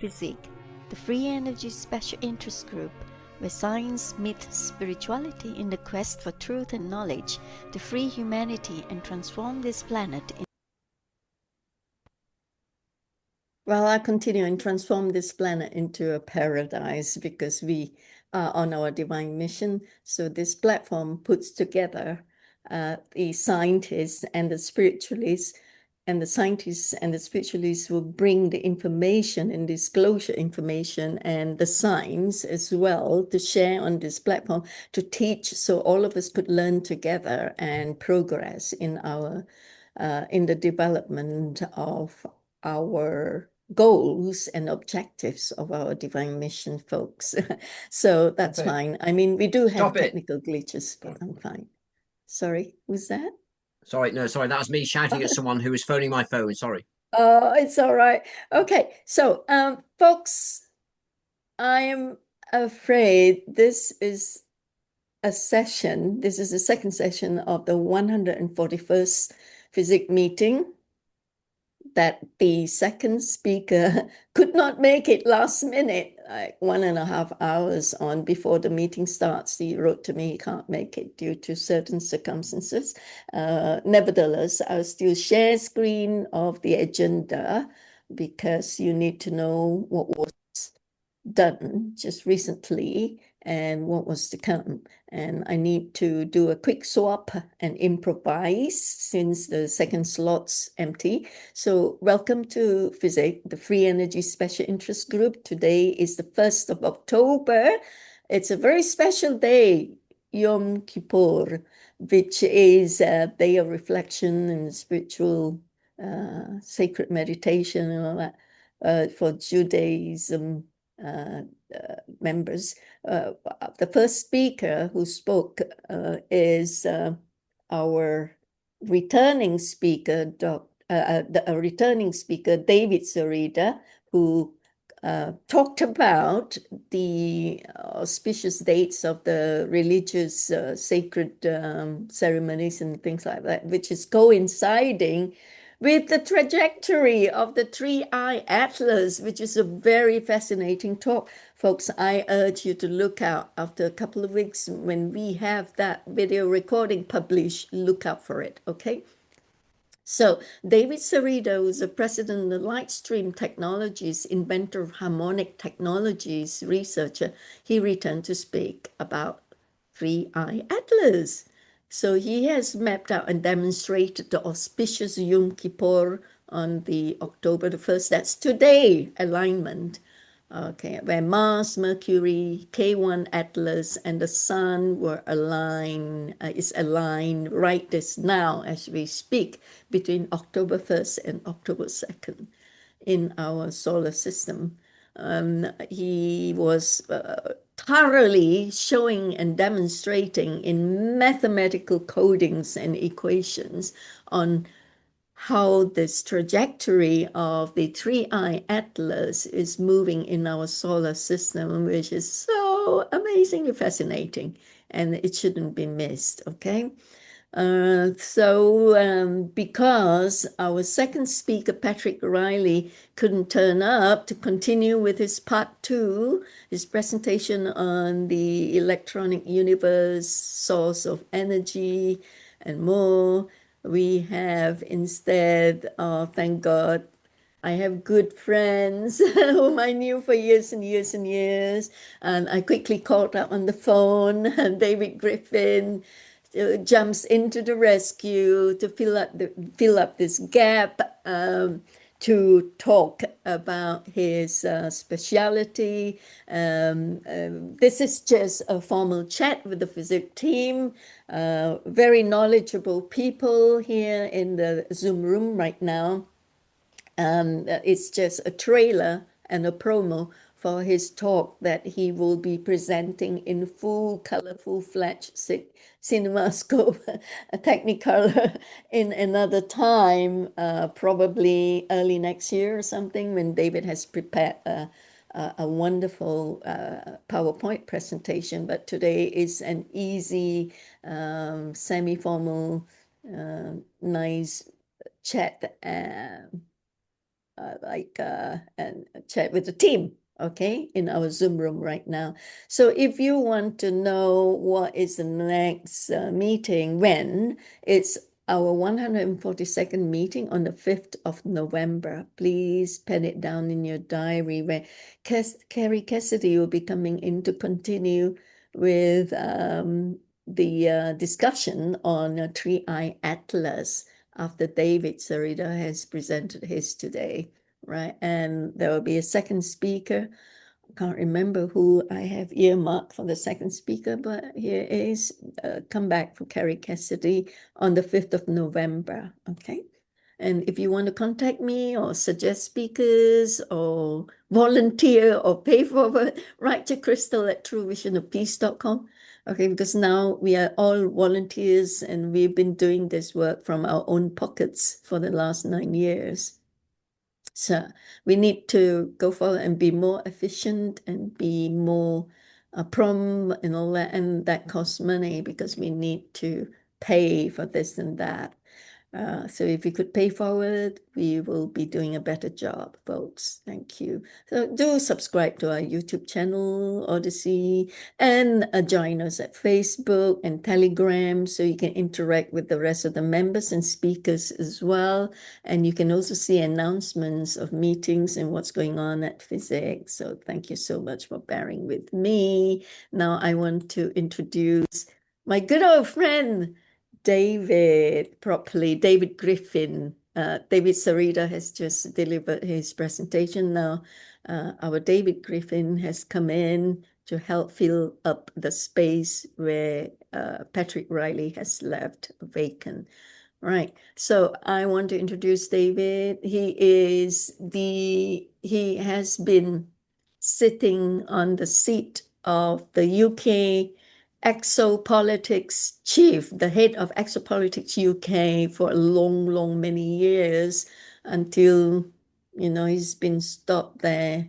FESIG, the Free Energy Special Interest Group, where science meets spirituality in the quest for truth and knowledge to free humanity and transform this planet. Well, I continue and transform this planet into a paradise because we are on our divine mission. So this platform puts together the scientists and the spiritualists, and the scientists and the spiritualists will bring the information and disclosure information and the science as well to share on this platform to teach, so all of us could learn together and progress in our in the development of our goals and objectives of our divine mission, folks. So that's fine. I mean, we do have technical glitches, but I'm fine. Sorry, who's that? Sorry, no, sorry, that was me shouting at someone who was phoning my phone. Sorry. Oh, it's all right. Okay, so folks, I am afraid this is a session. This is the second session of the 141st FESIG meeting that the second speaker could not make it last minute, like 1.5 hours on before the meeting starts. He wrote to me he can't make it due to certain circumstances. Nevertheless, I'll still share screen of the agenda because you need to know what was done just recently and what was to come. And I need to do a quick swap and improvise since the second slot's empty. So welcome to FESIG, the Free Energy Special Interest Group. Today is the 1st of October. It's a very special day, Yom Kippur, which is a day of reflection and spiritual sacred meditation and all that for Judaism members. The first speaker who spoke is our returning speaker, David Griffin, who talked about the auspicious dates of the religious sacred ceremonies and things like that, which is coinciding with the trajectory of the three-eye atlas, which is a very fascinating talk. Folks, I urge you to look out after a couple of weeks when we have that video recording published. Look out for it, okay? So David Griffin is the president of Lightstream Technologies, inventor of harmonic technologies, researcher. He returned to speak about three-eye atlas. So he has mapped out and demonstrated the auspicious Yom Kippur on the October the 1st, that's today, alignment, okay, where Mars, Mercury, K1 Atlas, and the Sun were aligned, is aligned right this now as we speak between October 1st and October 2nd in our solar system. He was thoroughly showing and demonstrating in mathematical codings and equations on how this trajectory of the three-eye atlas is moving in our solar system, which is so amazingly fascinating, and it shouldn't be missed, okay? Because our second speaker, Patrick Riley, couldn't turn up to continue with his part 2, his presentation on the electronic universe, source of energy, and more, we have instead, thank God, I have good friends whom I knew for years and years and years, and I quickly called up on the phone, and David Griffin jumps into the rescue to fill up this gap, to talk about his speciality. This is just a formal chat with the FESIG team. Very knowledgeable people here in the Zoom room right now. It's just a trailer and a promo for his talk that he will be presenting in full color, full-fledged cinemascope technicolor in another time, probably early next year or something, when David has prepared a wonderful PowerPoint presentation. But today is an easy, semi-formal, nice chat and chat with the team, okay, in our Zoom room right now. So if you want to know what is the next meeting, when it's our 142nd meeting on the 5th of November, please pen it down in your diary, where Carrie Cassidy will be coming in to continue with the discussion on Three-Eye Atlas after David Sarida has presented his today, right? And there will be a second speaker. I can't remember who I have earmarked for the second speaker, but here is come back for Carrie Cassidy on the 5th of November, okay? And if you want to contact me or suggest speakers or volunteer or pay forward, write to crystal@truevisionofpeace.com. Okay, because now we are all volunteers and we've been doing this work from our own pockets for the last 9 years. So we need to go forward and be more efficient and be more prompt and all that. And that costs money because we need to pay for this and that. So if you could pay forward, we will be doing a better job, folks. Thank you. So do subscribe to our YouTube channel, Odyssey, and join us at Facebook and Telegram so you can interact with the rest of the members and speakers as well. And you can also see announcements of meetings and what's going on at FESIG. So thank you so much for bearing with me. Now I want to introduce my good old friend, David Griffin. David Sarida has just delivered his presentation now. Our David Griffin has come in to help fill up the space where Patrick Riley has left vacant. Right. So I want to introduce David. He has been sitting on the seat of the UK Exopolitics chief, the head of Exopolitics UK for a long, many years until, he's been stopped there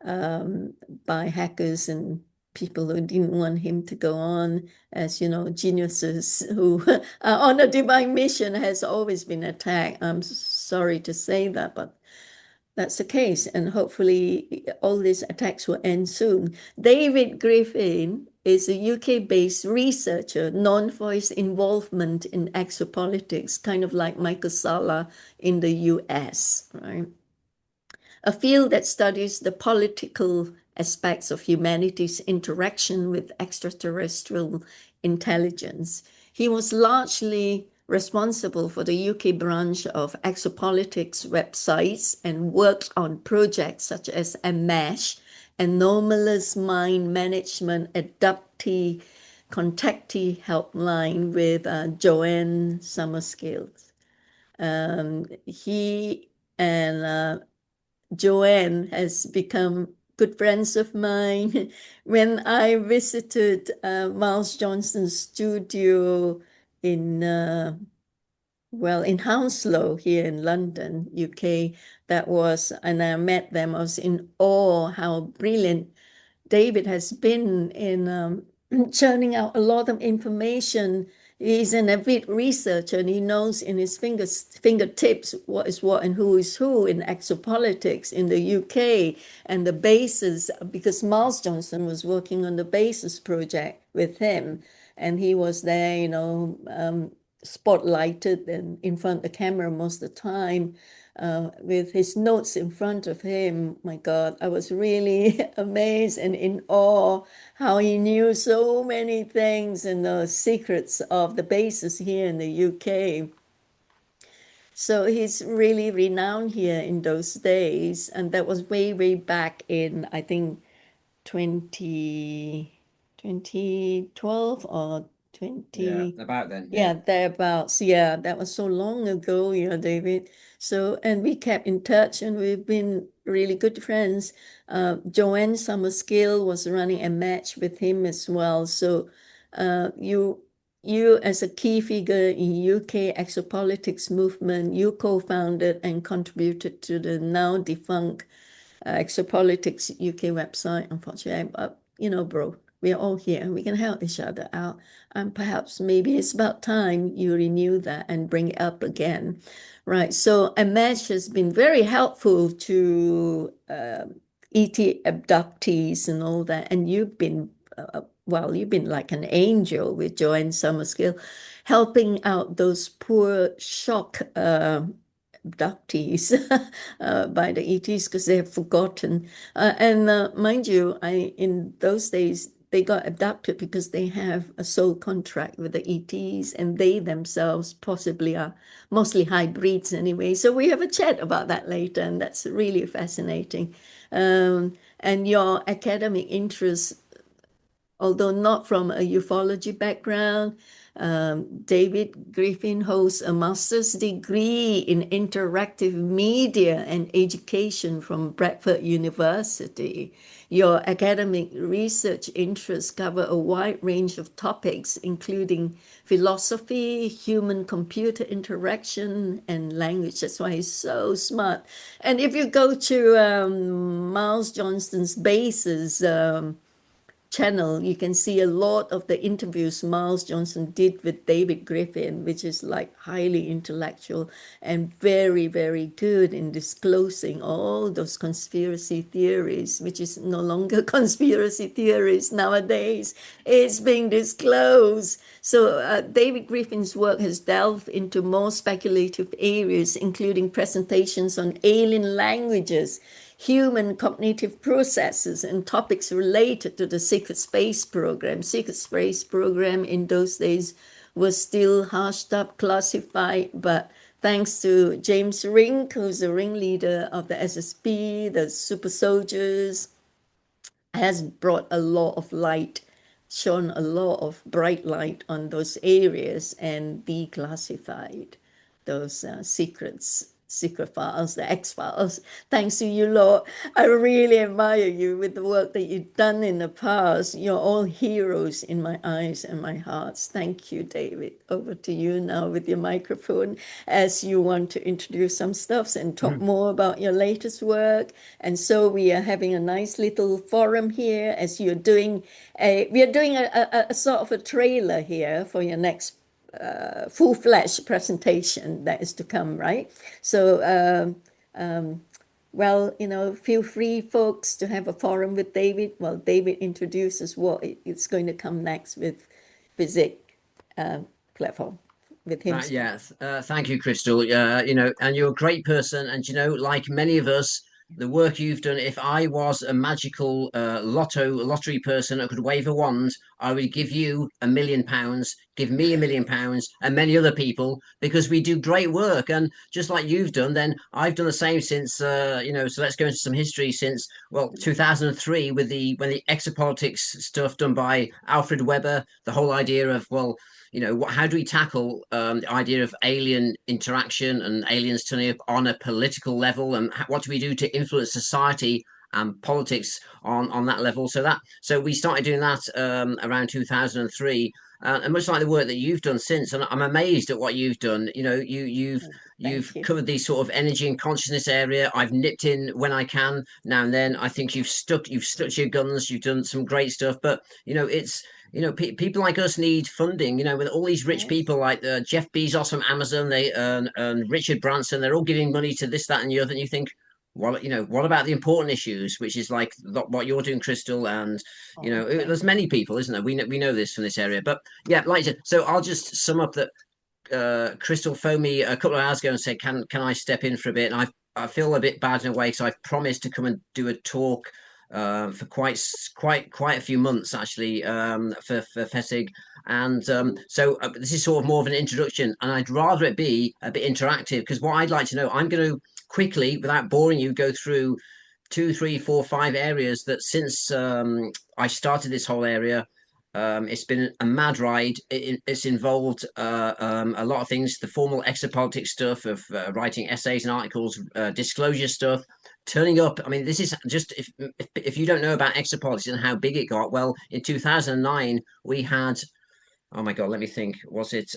by hackers and people who didn't want him to go on, as geniuses who are on a divine mission has always been attacked. I'm sorry to say that, but that's the case, and hopefully all these attacks will end soon. David Griffin is a UK-based researcher known for his involvement in exopolitics, kind of like Michael Salla in the US, right? A field that studies the political aspects of humanity's interaction with extraterrestrial intelligence. He was largely responsible for the UK branch of Exopolitics websites and worked on projects such as AMASH, Anomalous Mind Management Abductee Contactee Helpline with Joanne Summerskills. He and Joanne has become good friends of mine. When I visited Miles Johnston's studio in Hounslow here in London, UK, and I met them. I was in awe how brilliant David has been in churning out a lot of information. He's an avid researcher and he knows in his fingertips what is what and who is who in exopolitics in the UK and the bases, because Miles Johnston was working on the bases project with him and he was there, spotlighted and in front of the camera most of the time. With his notes in front of him. My God, I was really amazed and in awe how he knew so many things and the secrets of the bases here in the UK. So he's really renowned here in those days. And that was way back in, I think, 2012 or 20. Yeah, about then. Yeah, thereabouts. Yeah, that was so long ago, David. So, and we kept in touch and we've been really good friends. Joanne Summerskill was running a match with him as well. So you as a key figure in UK exopolitics movement, you co-founded and contributed to the now defunct Exopolitics UK website. Unfortunately, bro, We are all here. We can help each other out. And perhaps maybe it's about time you renew that and bring it up again. Right. So Amesh has been very helpful to ET abductees and all that. And you've been, well, you've been like an angel with Joanne Summerskill, helping out those poor shock abductees by the ETs because they have forgotten. And mind you, in those days, they got abducted because they have a soul contract with the ETs, and they themselves possibly are mostly hybrids anyway. So we have a chat about that later, and that's really fascinating. And your academic interests, although not from a ufology background, David Griffin holds a master's degree in interactive media and education from Bradford University. Your academic research interests cover a wide range of topics, including philosophy, human-computer interaction, and language. That's why he's so smart. And if you go to Miles Johnston's bases, channel, you can see a lot of the interviews Miles Johnson did with David Griffin, which is like highly intellectual and very, very good in disclosing all those conspiracy theories, which is no longer conspiracy theories nowadays. It's being disclosed. So David Griffin's work has delved into more speculative areas, including presentations on alien languages, human cognitive processes, and topics related to the secret space program. Secret space program in those days was still hushed up, classified, but thanks to James Rink, who's the ringleader of the SSP, the super soldiers, has brought a lot of light, shone a lot of bright light on those areas and declassified those secret files, the X files. Thanks to you, Lord. I really admire you with the work that you've done in the past. You're all heroes in my eyes and my hearts. Thank you, David. Over to you now with your microphone as you want to introduce some stuff and talk more about your latest work. And so we are having a nice little forum here as you're doing we are doing a sort of a trailer here for your next full-fledged presentation that is to come, right? So, well, feel free, folks, to have a forum with David while David introduces what it's going to come next with FESIG platform with him. Yes, thank you, Crystal. And you're a great person, and like many of us, the work you've done. If I was a magical lottery person that could wave a wand, I would give you £1 million, give me £1 million, and many other people, because we do great work. And just like you've done, then I've done the same since so let's go into some history since 2003 with when the exopolitics stuff done by Alfred Weber, the whole idea of how do we tackle the idea of alien interaction and aliens turning up on a political level, and what do we do to influence society and politics on that level? So we started doing that around 2003, and much like the work that you've done since. And I'm amazed at what you've done. You've covered these sort of energy and consciousness area. I've nipped in when I can now and then. I think you've stuck to your guns. You've done some great stuff, but it's people like us need funding, with all these rich people like Jeff Bezos from Amazon, and Richard Branson, they're all giving money to this, that, and the other. And you think, what about the important issues, which is like what you're doing, Crystal? And, there's many people, isn't there? We know this from this area, but yeah, so I'll just sum up that Crystal phoned me a couple of hours ago and said, can I step in for a bit? And I feel a bit bad in a way, because I've promised to come and do a talk for quite a few months actually, for FESIG, and so this is sort of more of an introduction, and I'd rather it be a bit interactive, because what I'd like to know, I'm going to quickly, without boring you, go through 2, 3, 4, 5 areas that since I started this whole area, it's been a mad ride. It's involved a lot of things, the formal exopolitics stuff of writing essays and articles, disclosure stuff, turning up. I mean, this is just, if you don't know about exopolitics and how big it got, well, in 2009 we had, oh my God, let me think, was it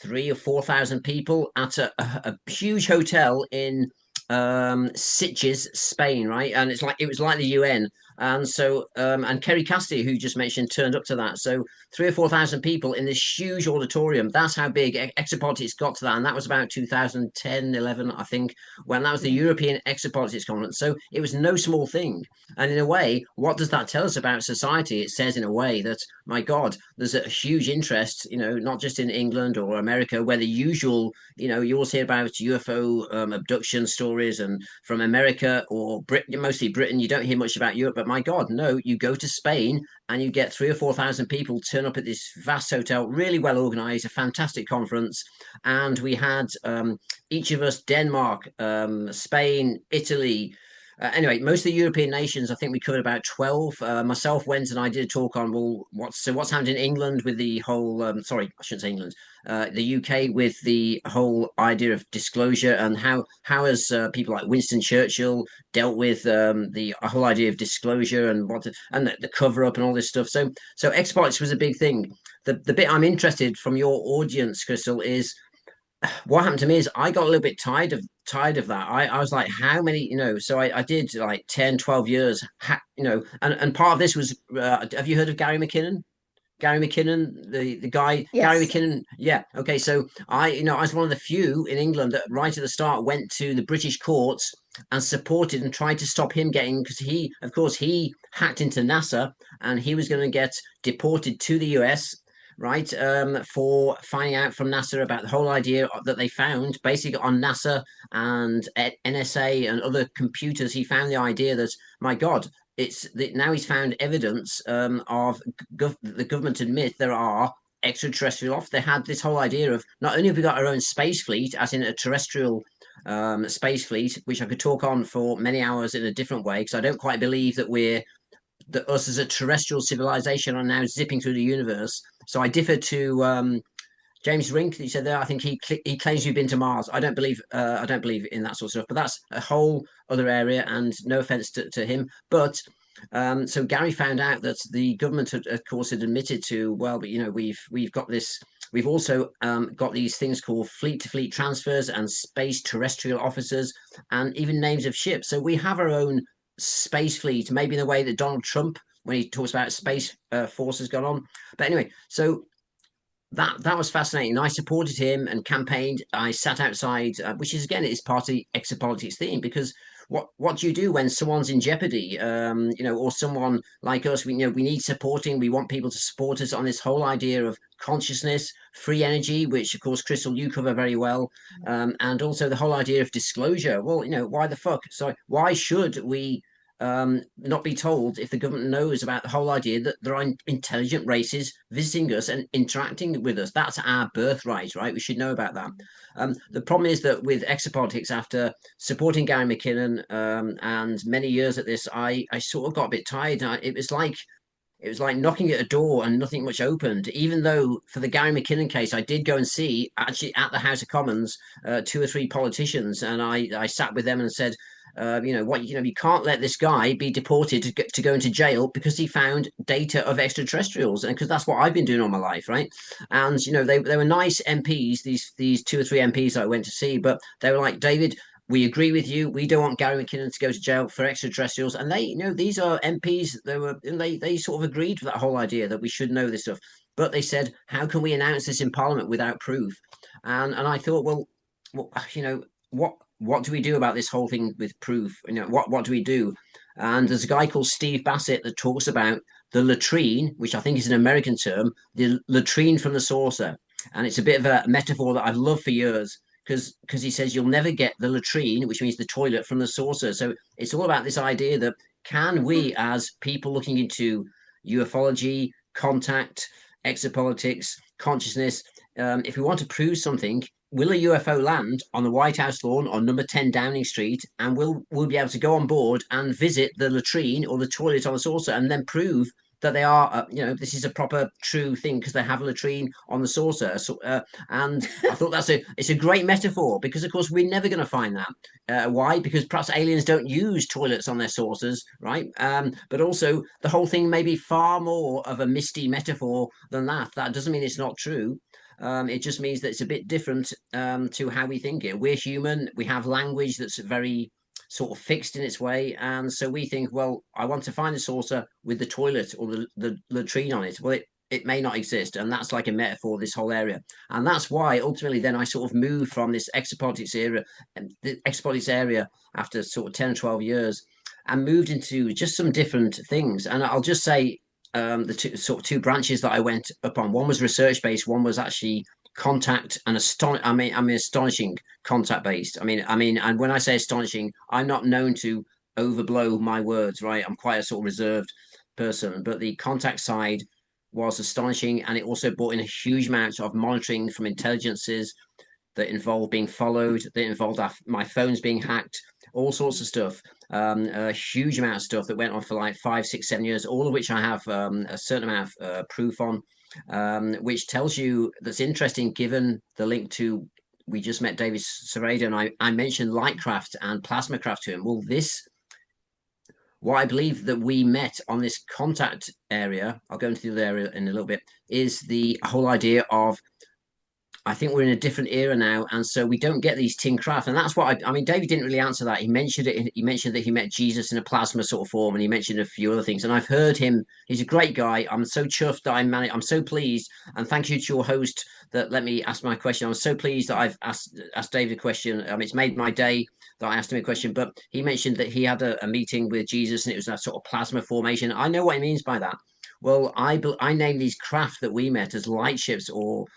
3,000 or 4,000 people at a huge hotel in Sitges, Spain, right? And it was like the UN. And so, and Kerry Cassidy, who you just mentioned, turned up to that. So 3,000 or 4,000 people in this huge auditorium. That's how big Exopolitics got to that. And that was about 2010, 11, I think, when that was the European Exopolitics Conference. So it was no small thing. And in a way, what does that tell us about society? It says in a way that, my God, there's a huge interest, not just in England or America, where the usual, you always hear about UFO abduction stories and from America or Britain, mostly Britain. You don't hear much about Europe, but my God, no, you go to Spain and you get 3,000 or 4,000 people turn up at this vast hotel, really well organized, a fantastic conference. And we had each of us, Denmark, Spain, Italy, anyway, most of the European nations, I think we covered about 12. Myself went and I did a talk on, well, what's happened in England with the whole, sorry, I shouldn't say England, the UK with the whole idea of disclosure, and how has people like Winston Churchill dealt with the whole idea of disclosure and the cover up and all this stuff. So exports was a big thing. The bit I'm interested from your audience, Crystal, is what happened to me is I got a little bit tired of that. I was like, how many, so I did like 10, 12 years, and part of this was, have you heard of Gary McKinnon? Gary McKinnon, the guy, Yes. Gary McKinnon. Yeah. Okay. So I was one of the few in England that right at the start went to the British courts and supported and tried to stop him getting, because of course, he hacked into NASA and he was going to get deported to the US, right, for finding out from NASA about the whole idea that they found basically on NASA and NSA and other computers. He found the idea that, my God, it's that now he's found evidence of the government admit there are extraterrestrial off. They had this whole idea of not only have we got our own space fleet, as in a terrestrial space fleet, which I could talk on for many hours in a different way, because I don't quite believe that us as a terrestrial civilization are now zipping through the universe. So I differ to James Rink. He said there. I think he claims you've been to Mars. I don't believe in that sort of stuff. But that's a whole other area. And no offense to him, but so Gary found out that the government, had, of course, had admitted to, well, but we've got this. We've also got these things called fleet-to-fleet transfers and space terrestrial officers, and even names of ships. So we have our own space fleet, maybe in the way that Donald Trump, when he talks about space force, has gone on. But anyway, so that was fascinating. I supported him and campaigned. I sat outside, which is again is part of the exopolitics theme, because what do you do when someone's in jeopardy, or someone like us? We need supporting. We want people to support us on this whole idea of consciousness, free energy, which of course, Crystal, you cover very well, and also the whole idea of disclosure. Well, why the fuck? So why should we not be told if the government knows about the whole idea that there are intelligent races visiting us and interacting with us? That's our birthright, right? We should know about that. The problem is that with exopolitics, after supporting Gary McKinnon and many years at this, I sort of got a bit tired. It was like knocking at a door and nothing much opened, even though for the Gary McKinnon case, I did go and see actually at the House of Commons 2 or 3 politicians, and I sat with them and said, you can't let this guy be deported to go into jail because he found data of extraterrestrials, and because that's what I've been doing all my life, right? And they were nice MPs, these 2 or 3 MPs I went to see, but they were like, David, we agree with you. We don't want Gary McKinnon to go to jail for extraterrestrials. And they, these are MPs. They sort of agreed with that whole idea that we should know this stuff. But they said, how can we announce this in Parliament without proof? And I thought, well, what do we do about this whole thing with proof? What do we do? And there's a guy called Steve Bassett that talks about the latrine, which I think is an American term, the latrine from the saucer. And it's a bit of a metaphor that I've loved for years, because he says you'll never get the latrine, which means the toilet, from the saucer. So it's all about this idea that can we, as people looking into ufology, contact, exopolitics, consciousness, if we want to prove something, will a UFO land on the White House lawn on number 10 Downing Street, and we'll be able to go on board and visit the latrine or the toilet on the saucer and then prove that they are, this is a proper true thing because they have a latrine on the saucer. So, and I thought it's a great metaphor, because of course we're never going to find that. Why? Because perhaps aliens don't use toilets on their saucers, right? But also the whole thing may be far more of a misty metaphor than that. That doesn't mean it's not true. It just means that it's a bit different to how we think it. We're human. We have language that's very sort of fixed in its way. And so we think, well, I want to find the saucer with the toilet or the latrine on it. Well, it may not exist, and that's like a metaphor, this whole area. And that's why ultimately then I sort of moved from this exopolitics era, the exopolitics area, after sort of 10 or 12 years, and moved into just some different things. And I'll just say the two branches that I went up on. One was research based, one was actually contact and astonishing contact based. I mean, and when I say astonishing, I'm not known to overblow my words, right? I'm quite a sort of reserved person, but the contact side was astonishing, and it also brought in a huge amount of monitoring from intelligences that involved being followed, that involved my phones being hacked, all sorts of stuff. A huge amount of stuff that went on for like 5, 6, 7 years, all of which I have a certain amount of proof on, which tells you that's interesting given the link to, we just met David Sereda, and I mentioned lightcraft and plasmacraft to him. Well, what I believe that we met on this contact area, I'll go into the area in a little bit, is the whole idea of, I think we're in a different era now, and so we don't get these tin craft, and that's what I mean. David didn't really answer that. He mentioned it. He mentioned that he met Jesus in a plasma sort of form, and he mentioned a few other things. And I've heard him. He's a great guy. I'm so chuffed that I'm so pleased, and thank you to your host that let me ask my question. I'm so pleased that I've asked David a question. It's made my day that I asked him a question. But he mentioned that he had a meeting with Jesus, and it was a sort of plasma formation. I know what he means by that. Well, I name these craft that we met as lightships or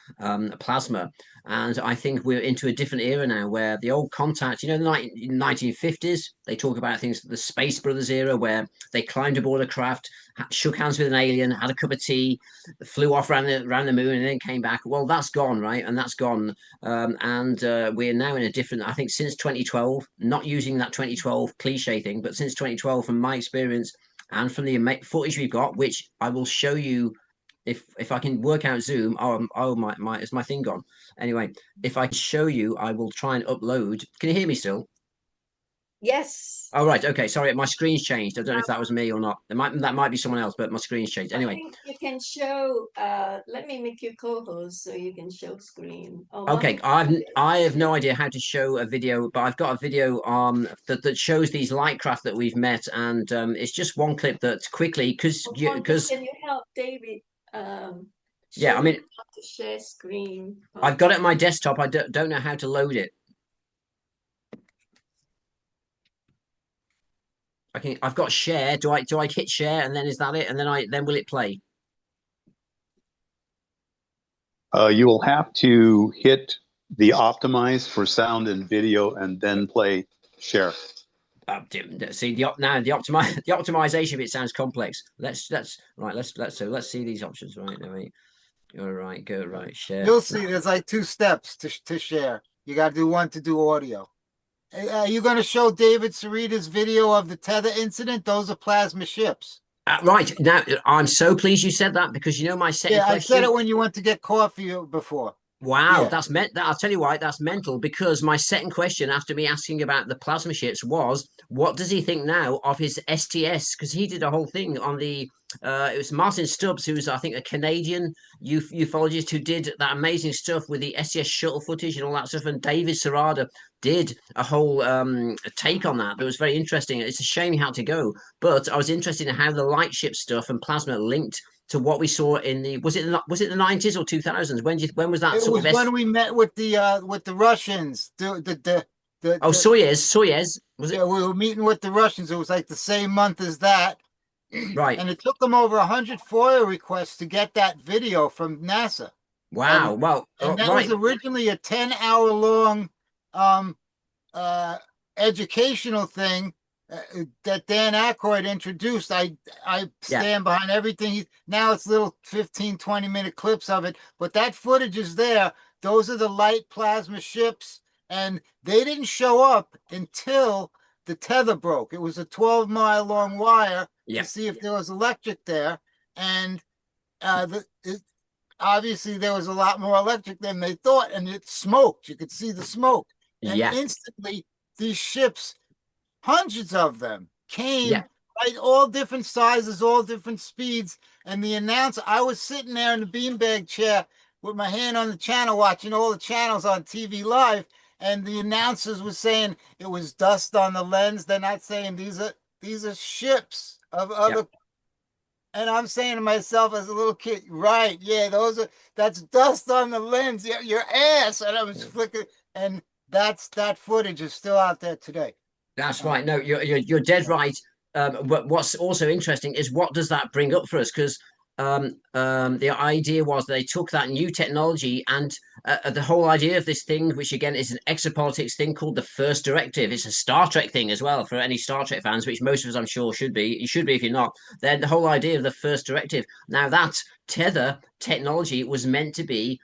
plasma. And I think we're into a different era now where the old contact, the 1950s, they talk about things, the Space Brothers era, where they climbed aboard a craft, shook hands with an alien, had a cup of tea, flew off around the moon, and then came back. Well, that's gone, right? And that's gone. We're now in a different, I think since 2012, not using that 2012 cliche thing, but since 2012, from my experience, and from the footage we've got, which I will show you if I can work out Zoom. Is my thing gone? Anyway, if I show you, I will try and upload. Can you hear me still? Yes. Oh, right. Okay. Sorry, my screen's changed. I don't know if that was me or not. That might be someone else, but my screen's changed. Anyway. I think you can show, let me make you co-host so you can show screen. Okay, I have no idea how to show a video, but I've got a video that shows these lightcraft that we've met, and it's just one clip that quickly because can you help David? Yeah, I mean, how to share screen. I've got it on my desktop. I don't know how to load it. I've got share. Do I hit share and then is that it? And then will it play? You will have to hit the optimize for sound and video and then play share. See the optimization of it sounds complex. Let's see these options right now. All right, go right share. You'll see there's like 2 steps to share. You got to do one to do audio. Are you going to show David Sereda's video of the tether incident? Those are plasma ships. Right now, I'm so pleased you said that because my second question. I said it when you went to get coffee before. Wow, that's meant that I'll tell you why that's mental, because my second question after me asking about the plasma ships was, what does he think now of his STS? Because he did a whole thing on the it was Martin Stubbs, who's I think a Canadian ufologist who did that amazing stuff with the STS shuttle footage and all that stuff, and David Sereda did a whole take on that. It was very interesting. It's a shame he had to go, but I was interested in how the lightship stuff and plasma linked to what we saw in the was it the 90s or 2000s? When was that? It was when we met with the Russians. Soyuz was it? Yeah, we were meeting with the Russians. It was like the same month as that, right? And it took them over 100 FOIA requests to get that video from NASA. Wow! And that was originally a 10-hour long educational thing that Dan Aykroyd introduced. I stand behind everything. Now it's little 15, 20-minute clips of it, but that footage is there. Those are the light plasma ships, and they didn't show up until the tether broke. It was a 12-mile long wire to see if there was electric there, and obviously there was a lot more electric than they thought, and it smoked. You could see the smoke, and instantly these ships, hundreds of them, came, right, all different sizes, all different speeds. And the announcer, I was sitting there in the beanbag chair with my hand on the channel, watching all the channels on TV live, and the announcers were saying it was dust on the lens. They're not saying these are ships of other. And I'm saying to myself as a little kid, right? Yeah, that's dust on the lens. Your ass. And I was flicking, and that footage is still out there today. That's right. No, you're dead right. But what's also interesting is what does that bring up for us? Because the idea was they took that new technology and the whole idea of this thing, which again is an exopolitics thing called the First Directive. It's a Star Trek thing as well for any Star Trek fans, which most of us I'm sure should be. You should be if you're not. Then the whole idea of the First Directive. Now that tether technology was meant to be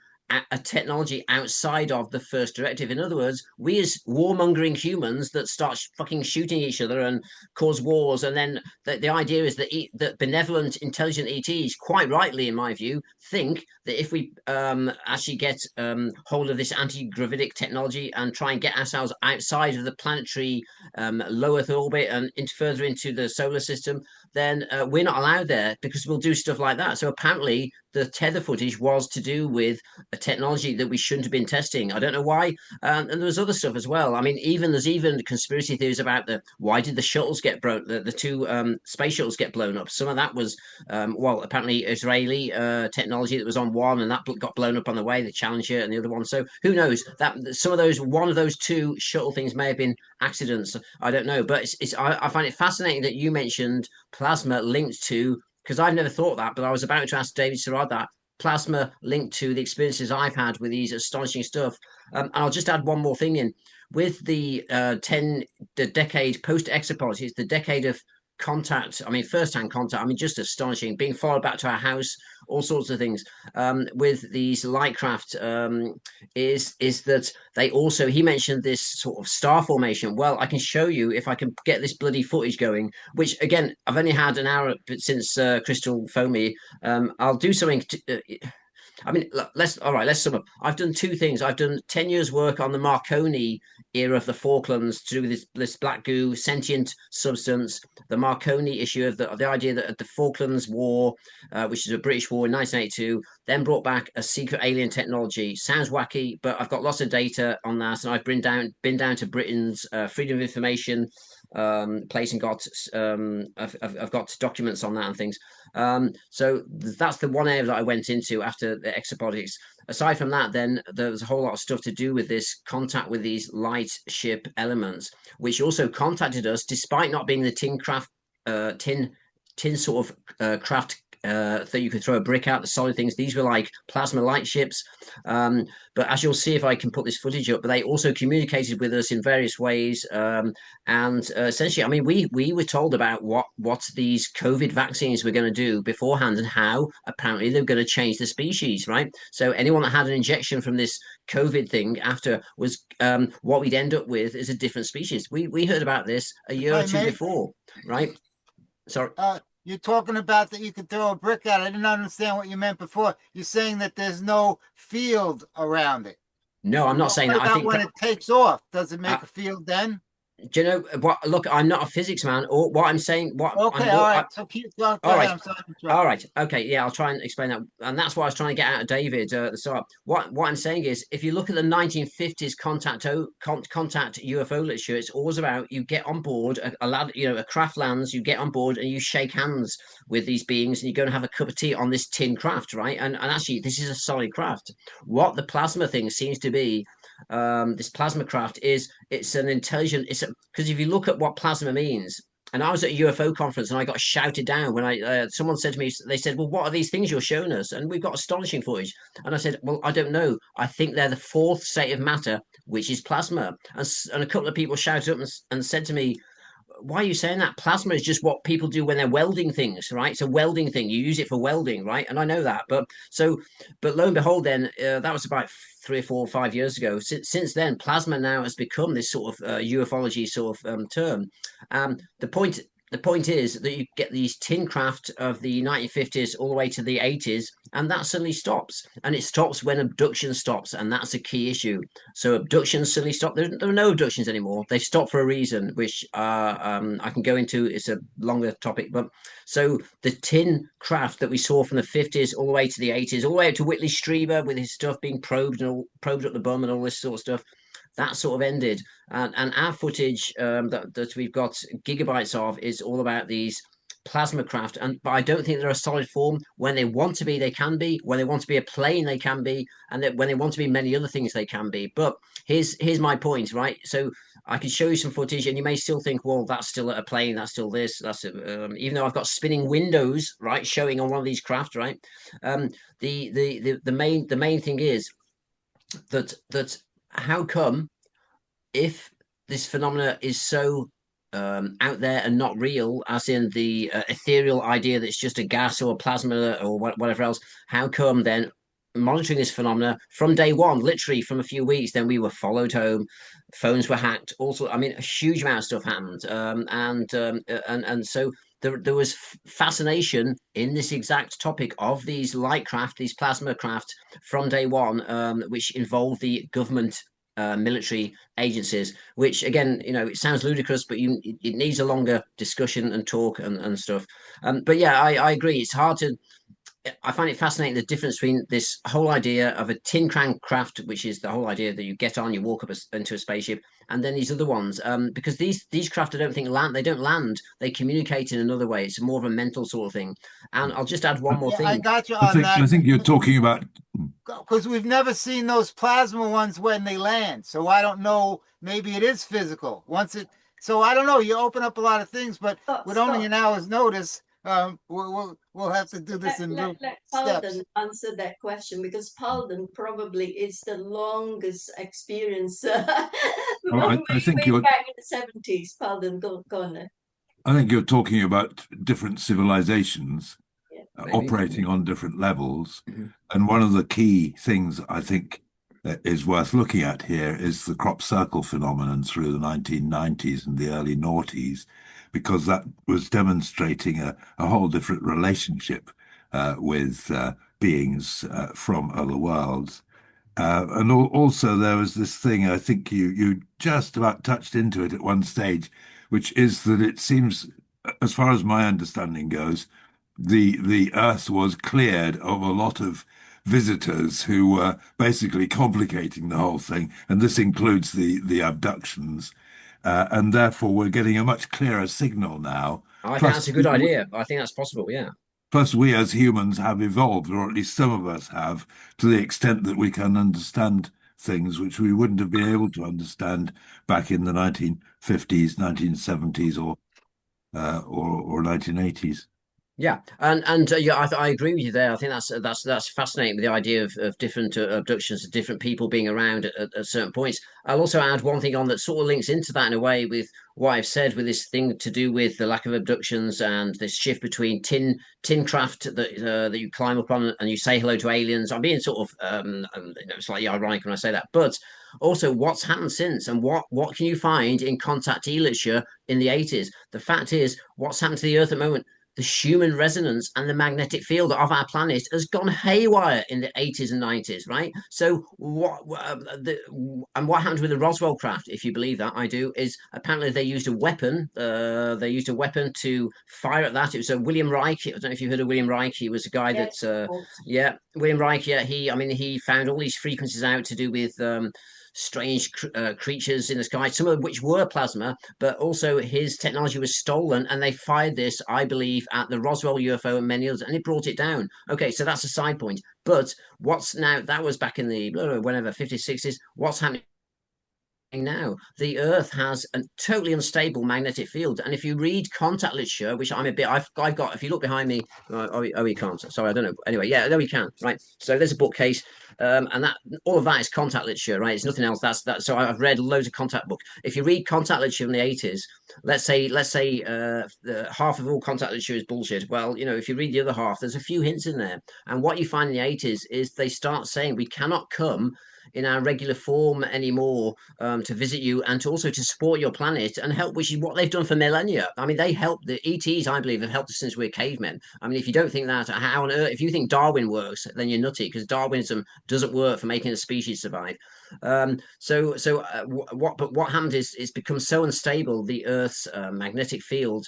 a technology outside of the First Directive. In other words, we as warmongering humans that start fucking shooting each other and cause wars, and then the idea is that benevolent, intelligent ETs, quite rightly in my view, think that if we actually get hold of this anti-gravitic technology and try and get ourselves outside of the planetary low Earth orbit and further into the solar system, then we're not allowed there because we'll do stuff like that. So apparently the tether footage was to do with a technology that we shouldn't have been testing. I don't know why. And there was other stuff as well. I mean, there's even conspiracy theories about why did the shuttles get broke? The two space shuttles get blown up. Some of that was, well, apparently Israeli technology that was on one and that got blown up on the way, the Challenger and the other one. So who knows? That some of those, one of those two shuttle things may have been accidents. I don't know. But I find it fascinating that you mentioned plasma linked to, because I've never thought that, but I was about to ask David Sirard that, plasma linked to the experiences I've had with these astonishing stuff. And I'll just add one more thing in. With the decade post-exopolitics, the decade of contact, I mean, first-hand contact, I mean, just astonishing, being followed back to our house, all sorts of things. With these lightcraft, is that they also, he mentioned this sort of star formation. Well, I can show you if I can get this bloody footage going, which again, I've only had an hour since Crystal phoned me. I'll do something I mean, let's sum up. I've done two things. I've done 10 years work on the Marconei era of the Falklands to do with this black goo, sentient substance, the Marconei issue of the idea that the Falklands War, which is a British war in 1982, then brought back a secret alien technology. Sounds wacky, but I've got lots of data on that, and I've been down to Britain's Freedom of Information place and I've got documents on that and things. So that's the one area that I went into after the exopolitics. Aside from that, then there was a whole lot of stuff to do with this contact with these light ship elements, which also contacted us despite not being the tin sort of craft that you could throw a brick out, the solid things. These were like plasma light ships. But as you'll see, if I can put this footage up, but they also communicated with us in various ways. And essentially, I mean, we were told about what these COVID vaccines were going to do beforehand and how apparently they're going to change the species, right? So anyone that had an injection from this COVID thing after was what we'd end up with is a different species. We heard about this a year or two before, right? Sorry. You're talking about that you could throw a brick at it. I didn't understand what you meant before. You're saying that there's no field around it. No, I'm not saying that. I think when it takes off, does it make a field then? Do you know what? Look, I'm not a physics man. Or what I'm saying. Okay, all right. So keep going. All right. All right. Okay. Yeah, I'll try and explain that. And that's what I was trying to get out of David at the start. What I'm saying is, if you look at the 1950s contact UFO literature, it's always about you get on board a craft lands, you get on board and you shake hands with these beings, and you're going to have a cup of tea on this tin craft, right? And actually, this is a solid craft. What the plasma thing seems to be. This plasma craft it's an intelligent, because if you look at what plasma means, and I was at a UFO conference and I got shouted down when someone said to me, they said, well, what are these things you're showing us? And we've got astonishing footage. And I said, well, I don't know. I think they're the fourth state of matter, which is plasma. And a couple of people shouted up and said to me, why are you saying that? Plasma is just what people do when they're welding things, right? It's a welding thing. You use it for welding, right? And I know that. But lo and behold, then that was about 3 or 4 or 5 years ago. Since then, plasma now has become this sort of ufology sort of term. The point is that you get these tin craft of the 1950s all the way to the 80s, and that suddenly stops. And it stops when abduction stops, and that's a key issue. So abductions suddenly stop. There are no abductions anymore. They stop for a reason, which I can go into. It's a longer topic. But so the tin craft that we saw from the 50s all the way to the 80s, all the way up to Whitley Strieber with his stuff being probed up the bum and all this sort of stuff, that sort of ended. And our footage that we've got gigabytes of is all about these plasma craft, but I don't think they're a solid form. When they want to be, they can be. When they want to be a plane, they can be, and when they want to be many other things, they can be. But here's my point, right? So I can show you some footage, and you may still think, well, that's still a plane, that's still this, that's even though I've got spinning windows, right, showing on one of these craft, right? The main thing is that how come, if this phenomena is so out there and not real, as in the ethereal idea that it's just a gas or a plasma or whatever else, how come then monitoring this phenomena from day one, literally from a few weeks, then we were followed home, phones were hacked, also, I mean, a huge amount of stuff happened, and so there was fascination in this exact topic of these light craft, these plasma craft from day one, which involved the government military agencies, which again, it sounds ludicrous, but it needs a longer discussion and talk and stuff. But yeah, I agree. It's hard to. I find it fascinating the difference between this whole idea of a tin craft, which is the whole idea that you get on, you walk up into a spaceship, and then these other ones, because these craft, I don't think they don't land. They communicate in another way. It's more of a mental sort of thing. And I'll just add one more thing. I got you on that. I think you're talking about, because we've never seen those plasma ones when they land, so I don't know. Maybe it is physical so I don't know. You open up a lot of things, but with only an hour's notice, we'll have to do this in let steps. Paladin answer that question, because Paladin probably is the longest experience. I think way you're back in the 70s. Paladin, go on. I think you're talking about different civilizations operating on different levels. And one of the key things I think that is worth looking at here is the crop circle phenomenon through the 1990s and the early noughties, because that was demonstrating a whole different relationship with beings from other worlds. And also there was this thing, I think you just about touched into it at one stage, which is that it seems, as far as my understanding goes, the Earth was cleared of a lot of visitors who were basically complicating the whole thing, and this includes the abductions, and therefore we're getting a much clearer signal now. I think that's a good idea. I think that's possible, yeah. Plus, we as humans have evolved, or at least some of us have, to the extent that we can understand things which we wouldn't have been able to understand back in the 1950s, 1970s, or 1980s. Yeah, and yeah, I agree with you there. I think that's fascinating, the idea of different abductions, different people being around at certain points. I'll also add one thing on that sort of links into that in a way with what I've said, with this thing to do with the lack of abductions and this shift between tin craft that you climb up on and you say hello to aliens. I'm being sort of slightly ironic when I say that, but also what's happened since, and what can you find in contactee literature in the 80s? The fact is, what's happened to the Earth at the moment? The Schumann resonance and the magnetic field of our planet has gone haywire in the 80s and 90s, right? So what happened with the Roswell craft, if you believe that, I do, is apparently they used a weapon. They used a weapon to fire at that. It was a William Reich. I don't know if you heard of William Reich. He was a guy William Reich. Yeah, he found all these frequencies out to do with strange creatures in the sky, some of which were plasma, but also his technology was stolen, and they fired this, I believe, at the Roswell UFO and many others, and it brought it down. Okay, so that's a side point. But what's now, that was back in the whenever 50s, 60s, what's happening now? The Earth has a totally unstable magnetic field, and if you read contact literature, which I've got, if you look behind me, you can't, sorry, I don't know, anyway, yeah, there we can, right? So there's a bookcase, and that all of that is contact literature, right? It's nothing else. That's that. So I've read loads of contact books. If you read contact literature in the 80s, let's say half of all contact literature is bullshit. Well, if you read the other half, there's a few hints in there, and what you find in the 80s is they start saying we cannot come in our regular form anymore to visit you and to also to support your planet and help, which is what they've done for millennia. I mean, they help, the ETs, I believe, have helped us since we're cavemen. I mean, if you don't think that, how on earth, if you think Darwin works, then you're nutty, because Darwinism doesn't work for making a species survive. What happened is it's become so unstable, the Earth's magnetic field,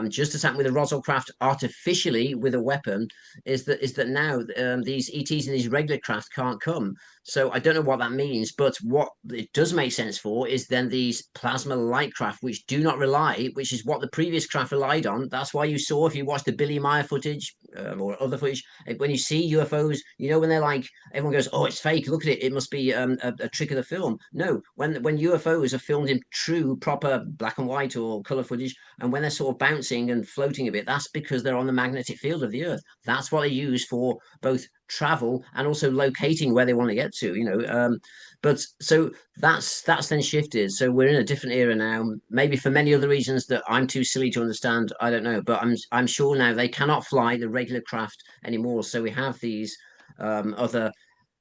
just as happened with the Roswell craft artificially with a weapon, is that now these ETs and these regular craft can't come. So I don't know what that means, but what it does make sense for is then these plasma light craft, which do not rely, which is what the previous craft relied on. That's why you saw, if you watch the Billy Meyer footage or other footage, when you see UFOs, you know, when they're like, everyone goes, oh, it's fake, look at it, it must be a trick of the film. No, when UFOs are filmed in true, proper black and white or color footage, and when they're sort of bouncing and floating a bit, that's because they're on the magnetic field of the Earth. That's what they use for both travel and also locating where they want to get to, you know. But so that's then shifted. So we're in a different era now, maybe for many other reasons that I'm too silly to understand, I don't know, but I'm sure now they cannot fly the regular craft anymore. So we have these other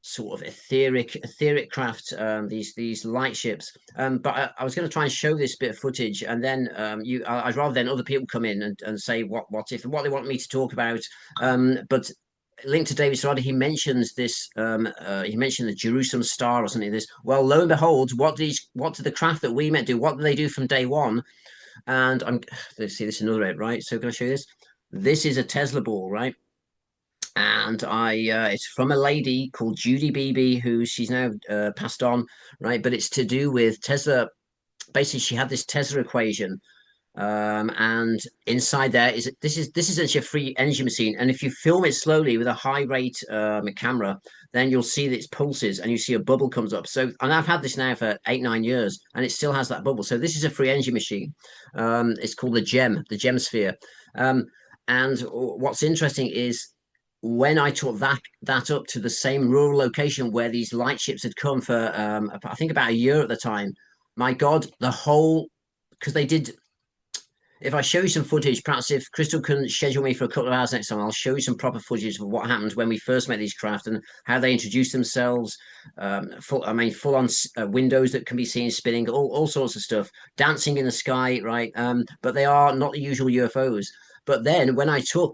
sort of etheric craft, these lightships. But I was going to try and show this bit of footage, and then I'd rather then other people come in and say what if what they want me to talk about. But linked to David Srada, he mentions this. He mentioned the Jerusalem Star or something. This. Well, lo and behold, what did the craft that we met do? What did they do from day one? And let's see this another edit, right? So can I show you this? This is a Tesla ball, right? And it's from a lady called Judy Beebe, who she's now passed on, right? But it's to do with Tesla. Basically, she had this Tesla equation, and inside there is this is actually a free energy machine, and if you film it slowly with a high rate camera, then you'll see that it pulses and you see a bubble comes up. So, and I've had this now for 8-9 years and it still has that bubble. So this is a free energy machine. It's called the gem sphere. And what's interesting is when I took that up to the same rural location where these lightships had come for I think about a year at the time, my God, the whole, because they did. If I show you some footage, perhaps if Crystal can schedule me for a couple of hours next time, I'll show you some proper footage of what happened when we first met these craft and how they introduced themselves. Full on windows that can be seen spinning, all sorts of stuff, dancing in the sky, right? But they are not the usual UFOs. But then when I took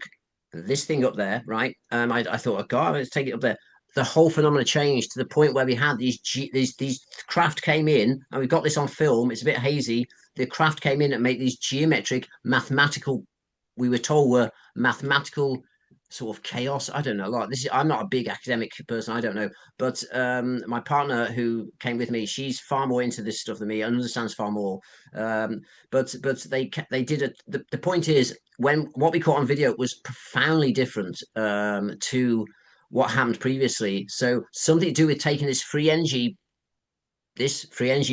this thing up there, right, I thought, oh God, let's take it up there. The whole phenomena changed to the point where we had these craft came in, and we got this on film. It's a bit hazy. The craft came in and made these geometric, mathematical, we were told were mathematical sort of chaos. I don't know. Like I'm not a big academic person. I don't know. But my partner who came with me, she's far more into this stuff than me and understands far more. But they did it. The point is, when what we caught on video was profoundly different to what happened previously. So something to do with taking this free energy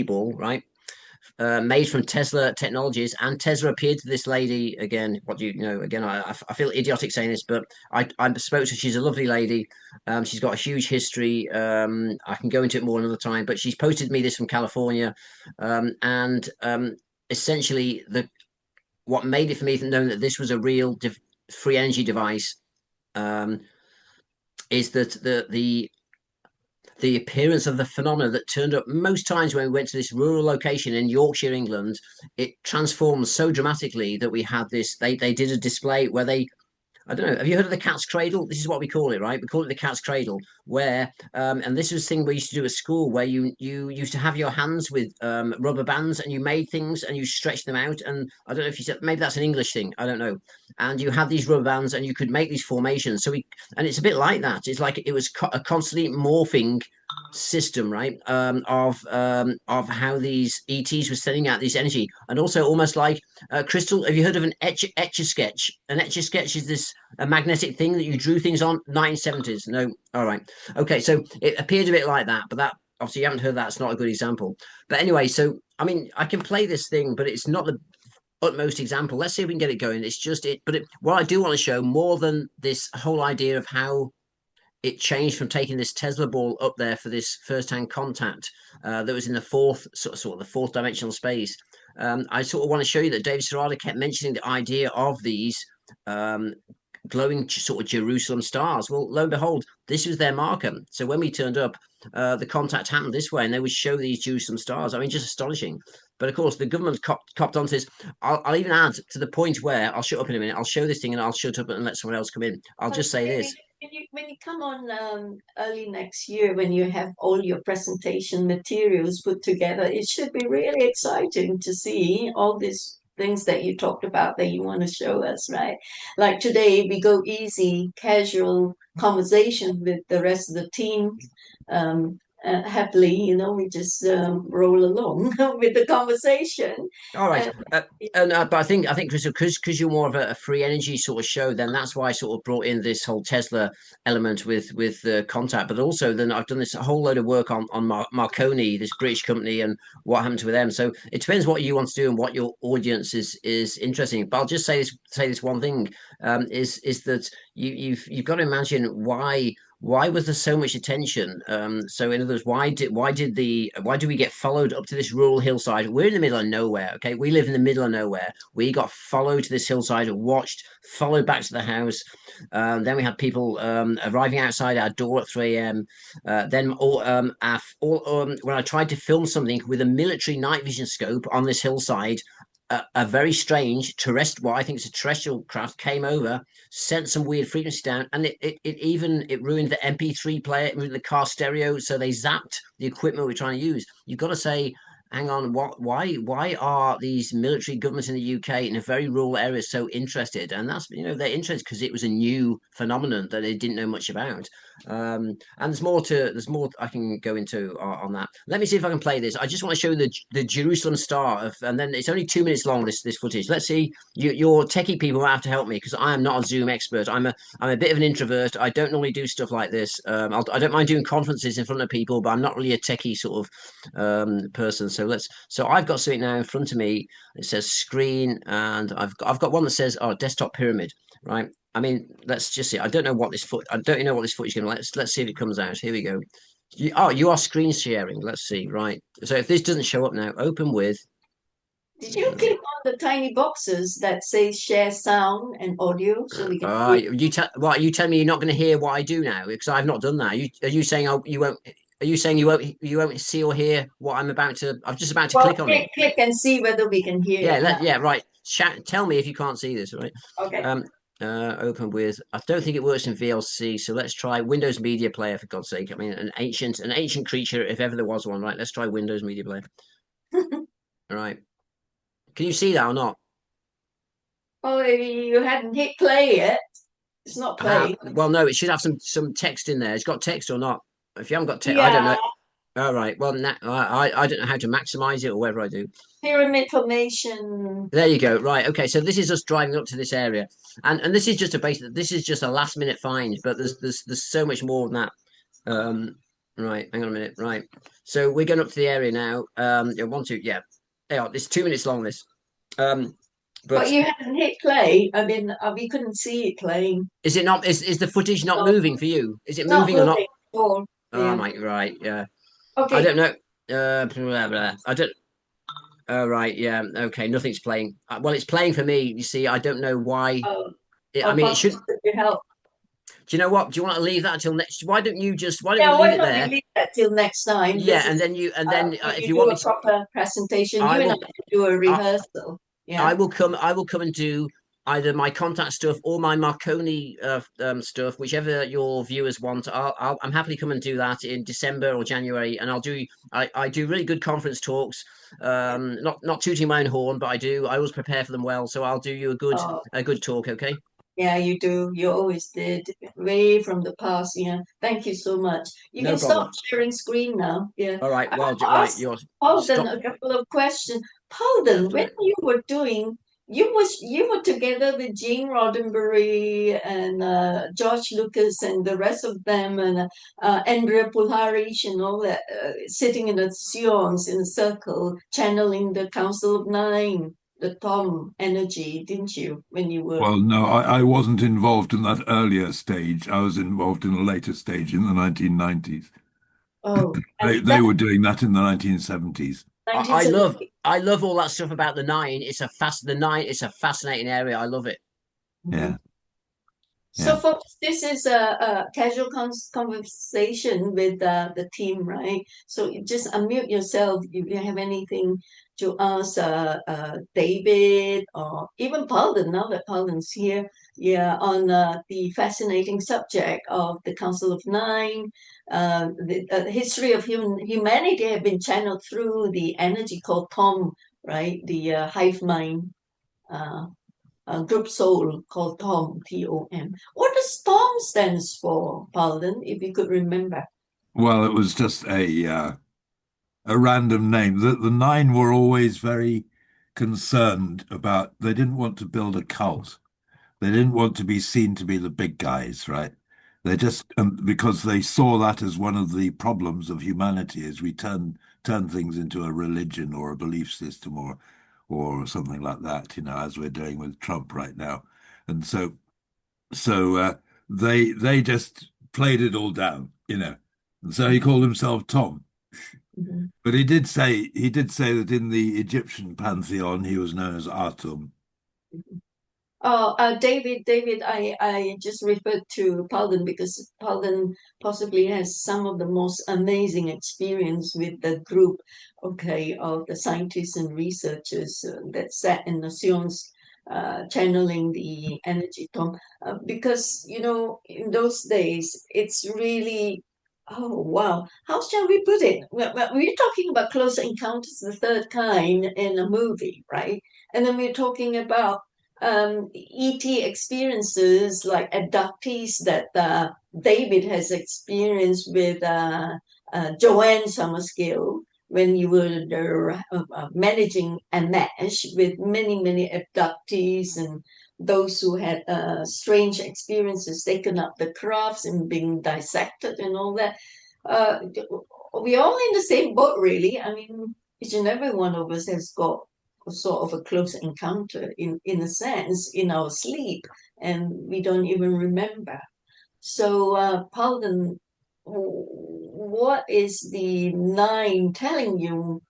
ball, right? Made from Tesla technologies, and Tesla appeared to this lady again. What do you know? Again, I feel idiotic saying this, but I spoke to her. She's a lovely lady. She's got a huge history. I can go into it more another time, but she's posted me this from California, and essentially what made it for me known that this was a real free energy device is that the appearance of the phenomena that turned up most times when we went to this rural location in Yorkshire, England, it transformed so dramatically that we had this. They did a display where I don't know. Have you heard of the cat's cradle? This is what we call it, right? We call it the cat's cradle, where and this was a thing we used to do at school, where you used to have your hands with rubber bands, and you made things and you stretched them out. And I don't know if you said, maybe that's an English thing, I don't know. And you had these rubber bands, and you could make these formations. And it's a bit like that. It's like it was a constantly morphing system, right? Of how these ETs were sending out this energy, and also almost like Crystal. Have you heard of an etch-a-sketch? An etch-a-sketch is this a magnetic thing that you drew things on. 1970s. No, all right, okay. So it appeared a bit like that, but that obviously you haven't heard that. It's not a good example. But anyway, so I mean, I can play this thing, but it's not the utmost example. Let's see if we can get it going. It's just it. But what I do want to show more than this whole idea of how it changed from taking this Tesla ball up there for this first-hand contact that was in the fourth sort of the fourth dimensional space. I sort of want to show you that David Srada kept mentioning the idea of these glowing sort of Jerusalem stars. Well, lo and behold, this was their marker. So when we turned up, the contact happened this way, and they would show these Jerusalem stars. I mean, just astonishing. But of course, the government copped onto this. I'll even add to the point where I'll shut up in a minute. I'll show this thing and I'll shut up and let someone else come in. I'll just say this. When you come on early next year, when you have all your presentation materials put together, it should be really exciting to see all these things that you talked about that you want to show us, right? Like today, we go easy, casual conversation with the rest of the team. happily, you know, we just roll along with the conversation. All right, but I think Crystal, because you're more of a free energy sort of show, then that's why I sort of brought in this whole Tesla element with contact. But also, then I've done this whole load of work on Marconei, this British company, and what happened with them. So it depends what you want to do and what your audience is interesting. But I'll just say this one thing, is that you've got to imagine why was there so much attention? So in other words, why do we get followed up to this rural hillside? We're in the middle of nowhere. Okay, we live in the middle of nowhere. We got followed to this hillside, watched, followed back to the house. Then we had people arriving outside our door at 3 a.m. Then when I tried to film something with a military night vision scope on this hillside, a very strange terrestrial, what I think is a terrestrial craft, came over, sent some weird frequency down, and it ruined the MP3 player, it ruined the car stereo, so they zapped the equipment we're trying to use. You've got to say, hang on, why are these military governments in the UK in a very rural area so interested? And that's, you know, they're interested because it was a new phenomenon that they didn't know much about. And there's more I can go into on that. Let me see if I can play this. I just want to show the Jerusalem Star and then it's only 2 minutes long, this footage. Let's see. Your techie people have to help me because I am not a Zoom expert. I'm a bit of an introvert. I don't normally do stuff like this. I don't mind doing conferences in front of people, but I'm not really a techie sort of person. So I've got something now in front of me. It says screen, and I've got one that says desktop pyramid, right? I mean, let's just see. I don't know what this footage is going to. Let's see if it comes out. Here we go. You are screen sharing. Let's see, right? So if this doesn't show up now, open with. Did you click on the tiny boxes that say share sound and audio so we can? You tell me you're not going to hear what I do now because I've not done that. Are you saying you won't? Are you saying you won't see or hear what I'm about to? I'm just about to click on it. Click and see whether we can hear. Yeah, right. Tell me if you can't see this, right? Okay. Open with. I don't think it works in VLC, so let's try Windows Media Player for God's sake. I mean, an ancient creature if ever there was one, right? Let's try Windows Media Player. All right. Can you see that or not? Oh, you hadn't hit play yet. It's not play. Well, no, it should have some text in there. It's got text or not? If you haven't got text, yeah. I don't know. All right. Well, I don't know how to maximize it or whatever I do. Pyramid formation. There you go. Right. Okay. So this is us driving up to this area, and this is just a last minute find, but there's so much more than that. Right. Hang on a minute. Right. So we're going up to the area now. Yeah. It's 2 minutes long. This. But you haven't hit play. I mean, we couldn't see it playing. Is it not? Is the footage not moving for you? Is it not moving or not? Oh, right. Yeah. Okay. I don't know. I don't. Oh, right. Yeah. Okay. Nothing's playing. Well, it's playing for me. You see, I don't know why. I mean, it should. Help. Do you know what? Do you want to leave that until next? Why don't you leave it there? Leave that till next time? Yeah, and then if you want me to proper presentation, you and I can do a rehearsal. Yeah. I will come and do either my contact stuff or my Marconei stuff, whichever your viewers want. I'm happy to come and do that in December or January, and I do really good conference talks. Not tooting my own horn, but I always prepare for them well. So I'll do you a good talk, okay? Yeah, you do. You always did. Way from the past. Yeah. Thank you so much. You can stop sharing screen now. Yeah. All right. Well, Paulden, a couple of questions. Paulden, when you were doing, you were together with Gene Roddenberry and George Lucas and the rest of them and Andrea Pulharish and all that, sitting in the seance in a circle, channeling the Council of Nine. The Tom energy, didn't you, when you were? Well, no, I wasn't involved in that earlier stage. I was involved in a later stage in the 1990s. Oh, they were doing that in the 1970s. I love all that stuff about the Nine. It's a fascinating area. I love it. Yeah. So, folks, this is a casual conversation with the team, right? So you just unmute yourself if you have anything to ask David or even Paulden, now that Paulden's here, on the fascinating subject of the Council of Nine. The history of humanity have been channeled through the energy called Tom, right? The hive mind. Group soul called Tom, T-O-M. What does Tom stands for, Paulden, if you could remember? Well, it was just a random name. The nine were always very concerned about, they didn't want to build a cult. They didn't want to be seen to be the big guys, right? They just, because they saw that as one of the problems of humanity, as we turn things into a religion or a belief system or something like that, as we're doing with Trump right now. And so they just played it all down, And so he called himself Tom. Mhm. But he did say that in the Egyptian pantheon he was known as Atum. Oh, David, I just referred to Paulden because Paulden possibly has some of the most amazing experience with the group, okay, of the scientists and researchers that sat in Nations, channeling the energy, Tom. Because, in those days, it's really, oh, wow. How shall we put it? We're talking about Close Encounters, the Third Kind in a movie, right? And then we're talking about ET experiences like abductees that David has experienced with Joanne Summerskill when you were managing a mesh with many, many abductees and those who had strange experiences, taken up the crafts and being dissected and all that. We're all in the same boat, really. I mean, each and every one of us has got sort of a close encounter in a sense in our sleep, and we don't even remember. So, Paulden, what is the nine telling you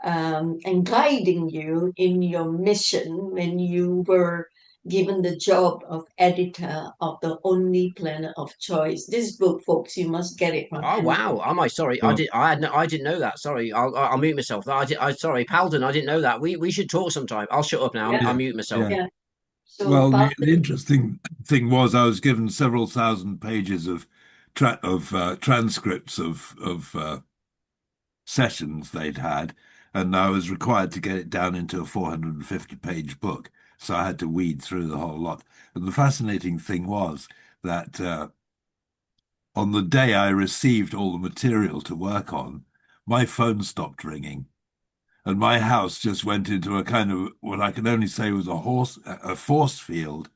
and guiding you in your mission when you were given the job of editor of the only planet of choice? This book, folks, you must get it from Oh wow! Am I sorry? Well, I didn't know that. Sorry, I'll mute myself. Sorry, Paladin. I didn't know that. We should talk sometime. I'll shut up now. Yeah, I'll mute myself. yeah. yeah. So, Well, the Paulden, interesting thing was I was given several thousand pages of transcripts of sessions they'd had, and I was required to get it down into a 450-page book. So I had to weed through the whole lot. And the fascinating thing was that on the day I received all the material to work on, my phone stopped ringing. And my house just went into a kind of what I can only say was a force field.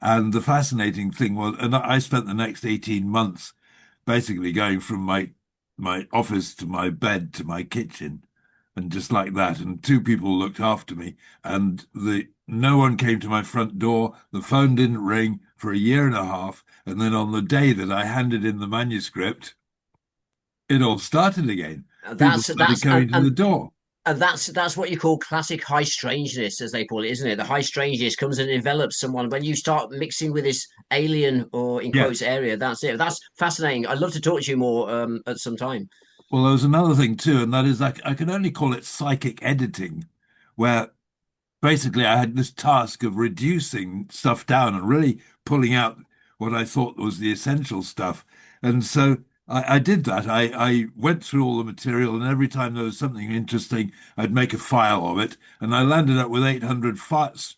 And the fascinating thing was, and I spent the next 18 months basically going from my office to my bed to my kitchen, and just like that. And two people looked after me, and no one came to my front door. The phone didn't ring for a year and a half. And then on the day that I handed in the manuscript, it all started again. People started coming to the door. And that's what you call classic high strangeness, as they call it, isn't it? The high strangeness comes and envelops someone when you start mixing with this alien or in quotes Yes. area. That's it. That's fascinating. I'd love to talk to you more at some time. Well, there was another thing too, and that is I can only call it psychic editing, where basically I had this task of reducing stuff down and really pulling out what I thought was the essential stuff. And so I did that. I went through all the material, and every time there was something interesting, I'd make a file of it. And I landed up with 800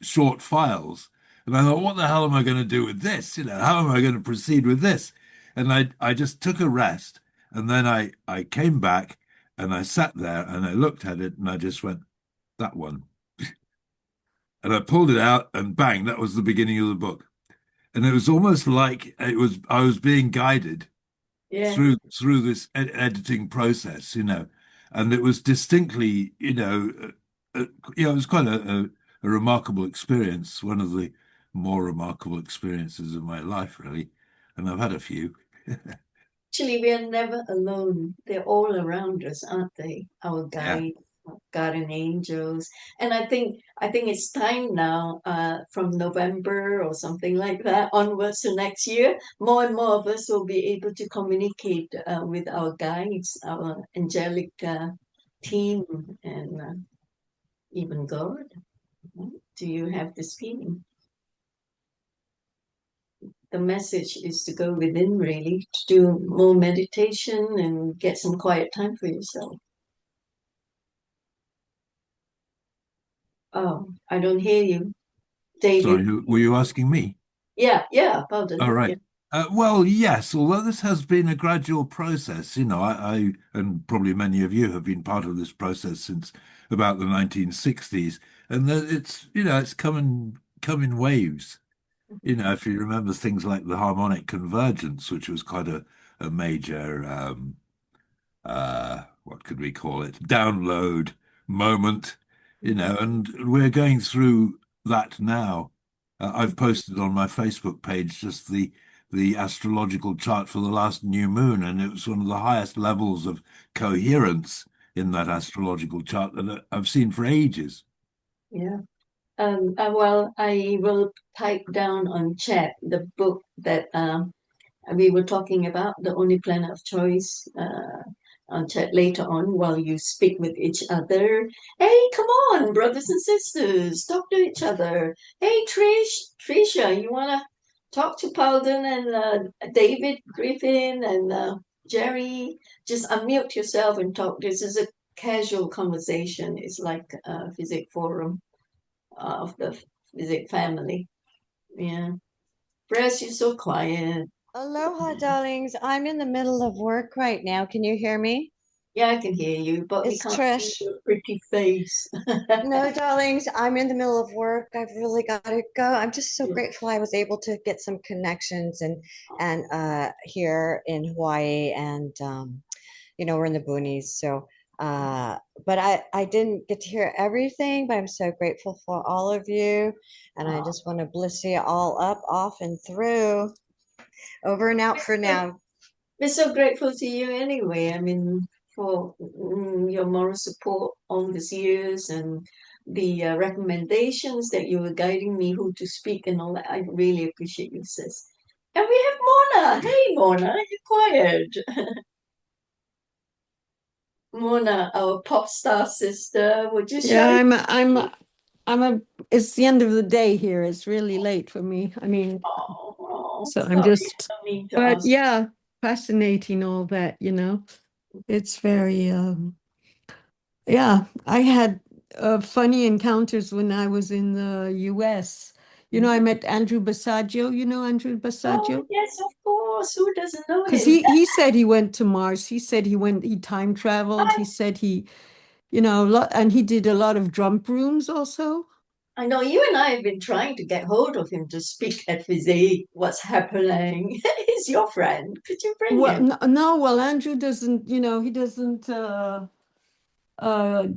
short files. And I thought, what the hell am I going to do with this? How am I going to proceed with this? And I just took a rest. And then I came back and I sat there and I looked at it and I just went, that one. And I pulled it out and bang, that was the beginning of the book. And it was almost like I was being guided yeah. through this editing process, and it was distinctly, it was quite a remarkable experience, one of the more remarkable experiences of my life, really. And I've had a few. Actually, we are never alone. They're all around us, aren't they? Our Yeah. guides, our guardian angels. And I think it's time now, from November or something like that onwards to next year, more and more of us will be able to communicate with our guides, our angelic team, and even God. Do you have this feeling? The message is to go within, really, to do more meditation and get some quiet time for yourself. Oh, I don't hear you, David. Sorry, were you asking me? Yeah, pardon. All right. Yeah. Well, yes, although this has been a gradual process, I and probably many of you have been part of this process since about the 1960s, and it's come in waves. If you remember things like the harmonic convergence, which was quite a major what could we call it, download moment, and we're going through that now. I've posted on my Facebook page just the astrological chart for the last new moon, and it was one of the highest levels of coherence in that astrological chart that I've seen for ages. Yeah. Well, I will type down on chat the book that we were talking about, The Only Planet of Choice, on chat later on while you speak with each other. Hey, come on, brothers and sisters, talk to each other. Hey, Trisha, you want to talk to Paulden and David Griffin and Jerry? Just unmute yourself and talk. This is a casual conversation. It's like a FESIG forum of the FESIG family. Yeah. Press, you're so quiet. Aloha, darlings. I'm in the middle of work right now. Can you hear me? Yeah, I can hear you, but we It's can't Trish. see your pretty face. No, darlings, I'm in the middle of work. I've really got to go. I'm just so grateful I was able to get some connections and here in Hawaii, and we're in the boonies. So but I didn't get to hear everything, but I'm so grateful for all of you, and I just want to bliss you all up, off, and through. Over and out for now. We're so grateful to you anyway. I mean, for your moral support all these years and the recommendations that you were guiding me who to speak and all that. I really appreciate you, sis. And we have Mona. Hey, Mona, you're quiet. Mona, our pop star sister, would you share? It's the end of the day here. It's really late for me. I mean, so I'm just, but yeah, fascinating all that, It's very, yeah, I had funny encounters when I was in the US. I met Andrew Basaggio. You know Andrew Basaggio? Oh, yes, of course. Who doesn't know him? Because he said he went to Mars. He said he time traveled. He said and he did a lot of drum rooms also. I know you and I have been trying to get hold of him to speak at FESIG. What's happening? He's your friend. Could you bring him? No, well, Andrew doesn't, he doesn't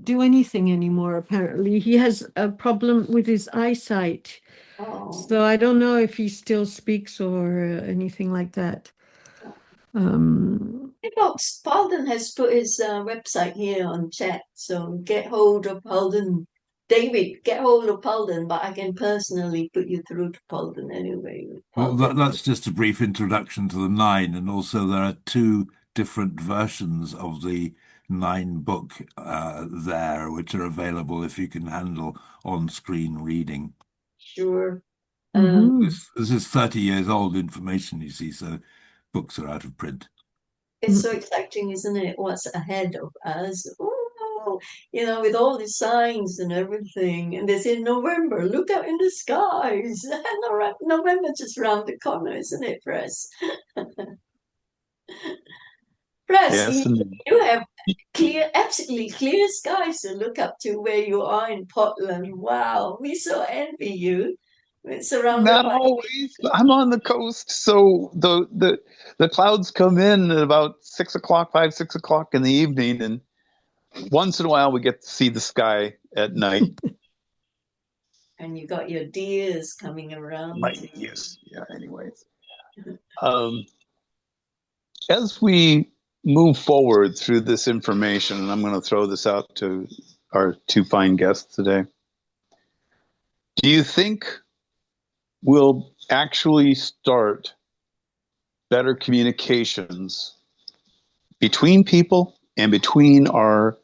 do anything anymore, apparently. He has a problem with his eyesight. Oh. So I don't know if he still speaks or anything like that. Folks, Paulden has put his website here on chat, so get hold of Paulden. David, get hold of Paulden, but I can personally put you through to Paulden anyway. Well, that's just a brief introduction to the Nine, and also there are two different versions of the Nine book there, which are available if you can handle on-screen reading. Sure. This is 30 years old information, you see, so books are out of print. It's so exciting, isn't it? What's ahead of us? Ooh, with all the signs and everything. And they say November, look out in the skies. November just round the corner, isn't it, Press? Press, Yes, you have absolutely clear skies to look up to where you are in Portland. Wow, we so envy you. It's surrounded not always. I'm on the coast, so the clouds come in at about 6 o'clock, 6 o'clock in the evening, and once in a while we get to see the sky at night. And you got your deers coming around. Yes, yeah. Anyways, as we move forward through this information, and I'm going to throw this out to our two fine guests today. Do you think we'll actually start better communications between people and between our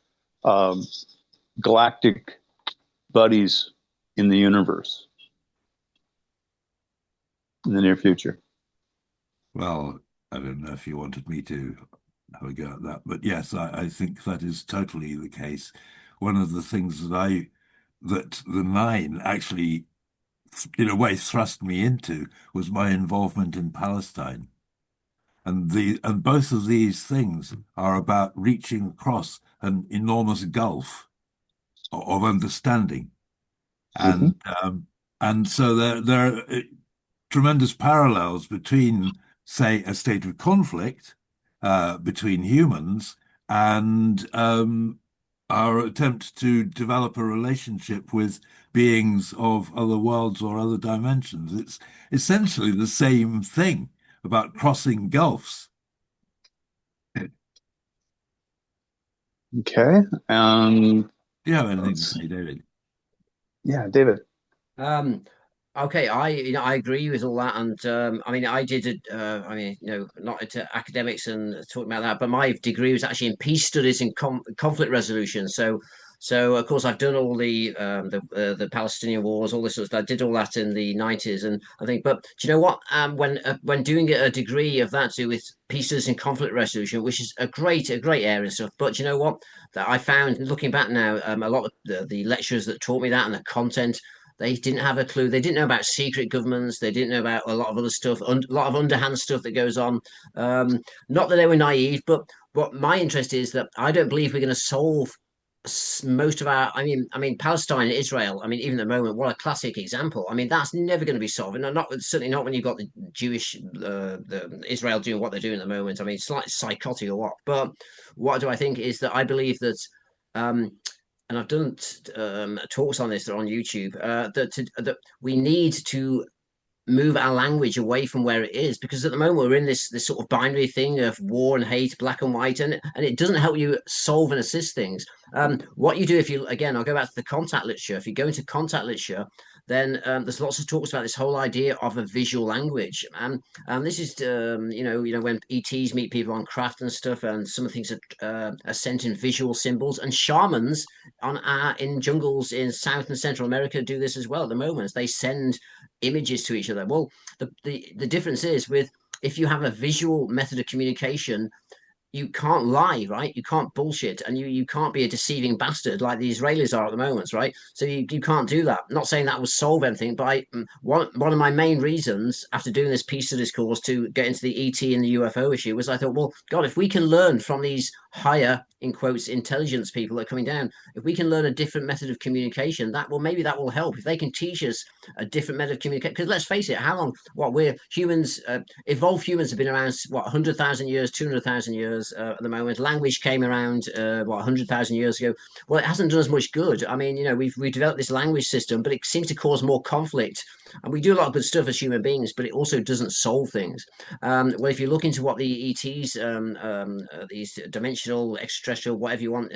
galactic buddies in the universe in the near future? Well, I don't know if you wanted me to have a go at that, but yes, I think that is totally the case. One of the things that the Nine actually in a way, thrust me into was my involvement in Palestine. And both of these things are about reaching across an enormous gulf of understanding. And so there are tremendous parallels between, say, a state of conflict between humans and our attempt to develop a relationship with beings of other worlds or other dimensions. It's essentially the same thing about crossing gulfs. Okay. Do you have anything to say, David? Yeah, David. Okay, I agree with all that, and I mean, I did not into academics and talking about that, but my degree was actually in peace studies and conflict resolution. So of course I've done all the Palestinian wars, all this sort of stuff. I did all that in the 90s, and I think. But do you know what? When doing a degree of that to do with peace studies and conflict resolution, which is a great area and stuff. But do you know what? That I found looking back now, a lot of the lecturers that taught me that and the content. They didn't have a clue. They didn't know about secret governments. They didn't know about a lot of other stuff, a lot of underhand stuff that goes on. Not that they were naive, but what my interest is that I don't believe we're going to solve most of our. I mean, Palestine and Israel. I mean, even at the moment, what a classic example. I mean, that's never going to be solved, and not certainly not when you've got the Jewish, the Israel doing what they're doing at the moment. I mean, it's like psychotic or what. But what do I think is that I believe that. And I've done talks on this that are on YouTube, that we need to move our language away from where it is, because at the moment we're in this sort of binary thing of war and hate, black and white, and it doesn't help you solve and assist things. What you do, if you, again, I'll go back to the contact literature. If you go into contact literature, then there's lots of talks about this whole idea of a visual language, and this is when ETs meet people on craft and stuff, and some of the things are sent in visual symbols, and shamans in jungles in South and Central America do this as well at the moment. They send images to each other. Well, the difference is with if you have a visual method of communication, you can't lie, right? You can't bullshit, and you can't be a deceiving bastard like the Israelis are at the moment, right? So you can't do that. I'm not saying that will solve anything, but one of my main reasons after doing this piece of this course to get into the ET and the UFO issue was I thought, well, God, if we can learn from these higher, in quotes, intelligence people that are coming down, if we can learn a different method of communication, maybe that will help. If they can teach us a different method of communication, because let's face it, how long? What we're humans, evolved humans have been around 100,000 years, 200,000 years at the moment. Language came around 100,000 years ago. Well, it hasn't done us much good. I mean, we've developed this language system, but it seems to cause more conflict. And we do a lot of good stuff as human beings, but it also doesn't solve things. Well, if you look into what the ETs, these dimensional, extraterrestrial, whatever you want,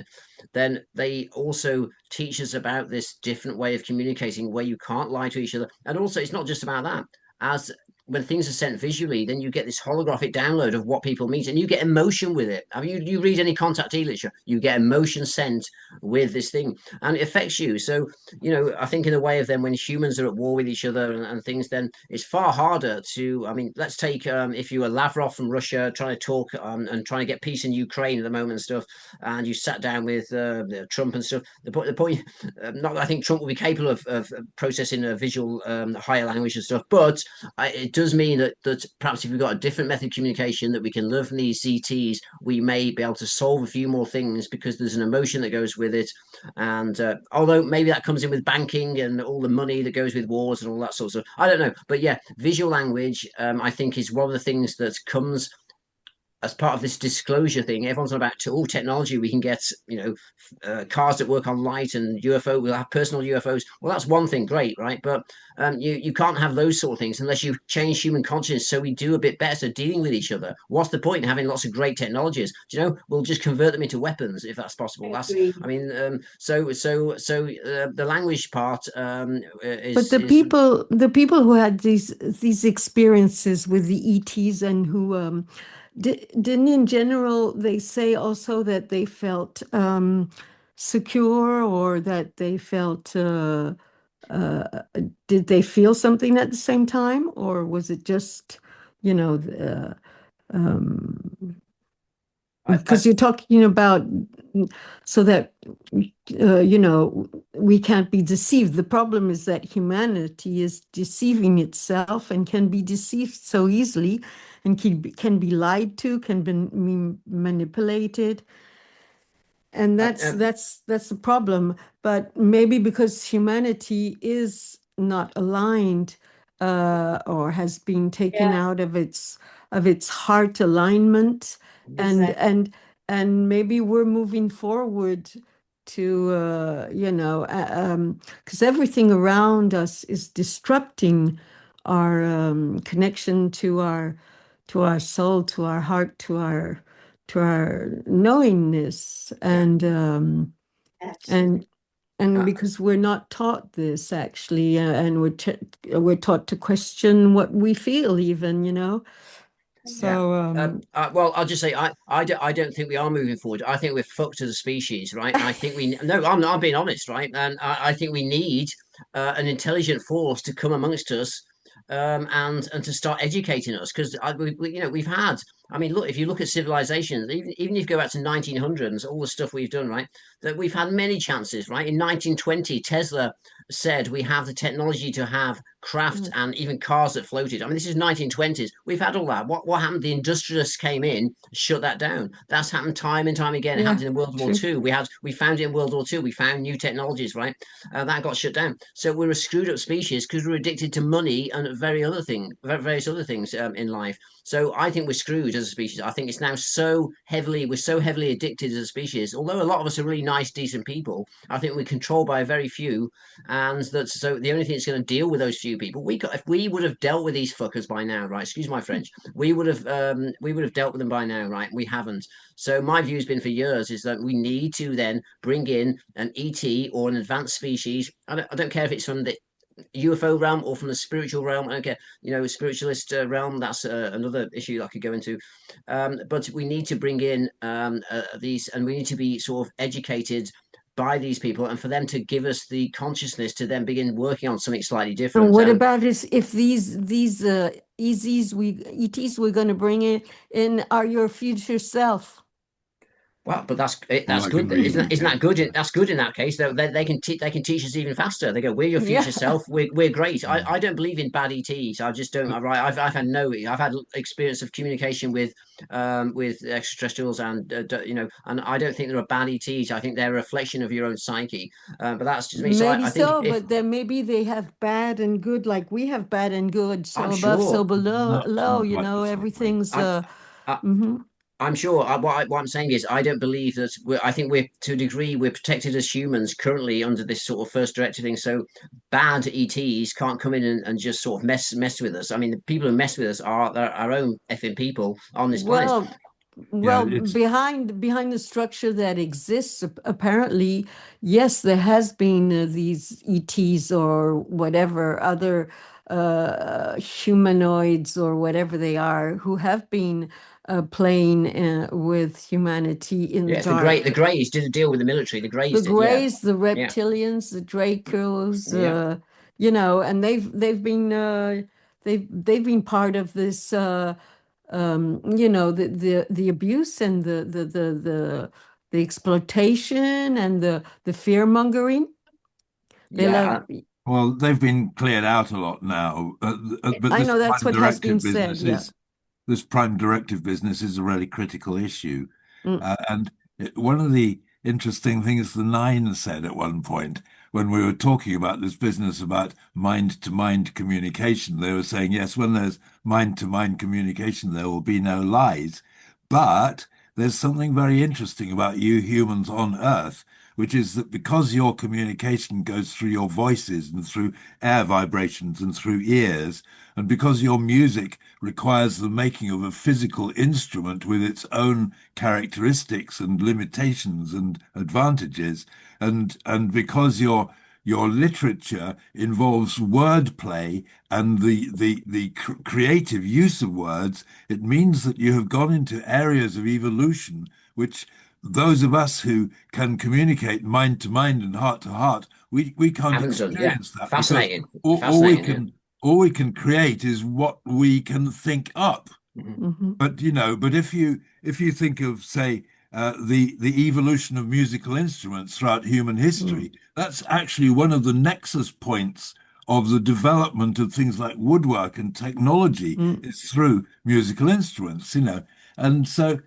then they also teach us about this different way of communicating where you can't lie to each other. And also, it's not just about that. As when things are sent visually, then you get this holographic download of what people mean, and you get emotion with it. I mean, you read any contactee literature, you get emotion sent with this thing, and it affects you. So, I think in a way of then when humans are at war with each other and things, then it's far harder to. I mean, let's take if you were Lavrov from Russia trying to talk and trying to get peace in Ukraine at the moment and stuff, and you sat down with Trump and stuff. The point, not that I think Trump will be capable of processing a visual higher language and stuff, but it does mean that perhaps if we've got a different method of communication that we can learn from these CTs, we may be able to solve a few more things because there's an emotion that goes with it. And although maybe that comes in with banking and all the money that goes with wars and all that sort of stuff, I don't know. But yeah, visual language, I think, is one of the things that comes as part of this disclosure thing. Everyone's on about technology. We can get cars that work on light, and UFO. We'll have personal UFOs. Well, that's one thing, great, right? But you can't have those sort of things unless you change human consciousness so we do a bit better dealing with each other. What's the point in having lots of great technologies? We'll just convert them into weapons if that's possible. So the language part is. But the people who had these experiences with the ETs and who didn't in general they say also that they felt secure, or that they felt did they feel something at the same time, or was it just um, because you're talking about so that we can't be deceived. The problem is that humanity is deceiving itself and can be deceived so easily, and can be lied to, can be manipulated. And that's the problem. But maybe because humanity is not aligned, or has been taken out of its heart alignment, and maybe we're moving forward to because everything around us is disrupting our connection to our soul, to our heart, to our knowingness, and because we're not taught this actually, and we're taught to question what we feel, even. So well, I'll just say I don't think we are moving forward. I think we're fucked as a species, right? And I think I'm being honest, right? And I think we need an intelligent force to come amongst us, and to start educating us, because we've had. I mean, look, if you look at civilizations, even if you go back to 1900s, all the stuff we've done, right? That we've had many chances, right? In 1920, Tesla said we have the technology to have craft and even cars that floated. I mean, this is 1920s. We've had all that. What happened? The industrialists came in, shut that down. That's happened time and time again. It happened in World War II. We found it in World War II. We found new technologies, right? That got shut down. So we're a screwed up species because we're addicted to money and various other things in life. So I think we're screwed as a species. I think it's now we're so heavily addicted as a species. Although a lot of us are really nice, decent people, I think we're controlled by a very few, and so the only thing that's going to deal with those few people, if we would have dealt with these fuckers by now, right? Excuse my French. We would have dealt with them by now, right? We haven't. So my view has been for years is that we need to then bring in an ET or an advanced species. I don't care if it's from the UFO realm or from the spiritual realm. I don't care, spiritualist realm. That's another issue I could go into. But we need to bring in these, and we need to be sort of educated by these people, and for them to give us the consciousness to then begin working on something slightly different. And what about if these ETs we're going to bring in are your future self? Well, but that's good. Isn't that good? That's good in that case. They can teach us even faster. They go, "We're your future self. We're great." I don't believe in bad ETs. I just don't. I've had experience of communication with extraterrestrials, and and I don't think they're a bad ETs. I think they're a reflection of your own psyche. But that's just me. But then maybe they have bad and good, like we have bad and good. So above, so below. Everything's. I'm sure. What I'm saying is, I don't believe that. I think we're, to a degree, we're protected as humans currently under this sort of first directive thing. So bad ETs can't come in and just sort of mess with us. I mean, the people who mess with us are our own effing people on this planet. Well, behind the structure that exists, apparently, yes, there has been these ETs or whatever other humanoids or whatever they are who have been playing with humanity in the dark. The Greys did a deal with the military. The Greys, the reptilians, the Dracos, and they've been part of this. The abuse and the exploitation and the fear mongering. Well, they've been cleared out a lot now. But I know that's what has been said. This prime directive business is a really critical issue. And one of the interesting things the Nine said at one point, when we were talking about this business about mind-to-mind communication, they were saying, yes, when there's mind-to-mind communication, there will be no lies. But there's something very interesting about you humans on Earth, which is that because your communication goes through your voices and through air vibrations and through ears, and because your music requires the making of a physical instrument with its own characteristics and limitations and advantages, and because your literature involves wordplay and the creative use of words, it means that you have gone into areas of evolution which those of us who can communicate mind to mind and heart to heart, we can't experience that. Fascinating. All we can create is what we can think up. But but if you think of, say, the evolution of musical instruments throughout human history, that's actually one of the nexus points of the development of things like woodwork and technology is through musical instruments, and so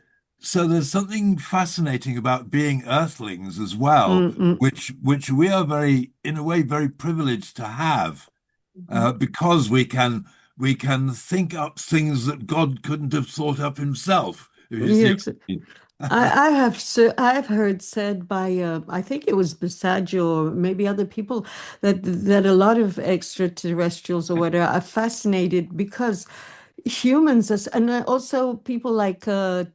there's something fascinating about being earthlings as well, which we are in a way very privileged to have, because we can think up things that God couldn't have thought up himself. If you see what I mean. I've heard said by I think it was Bisaggio or maybe other people that a lot of extraterrestrials or whatever are fascinated because humans and also people like some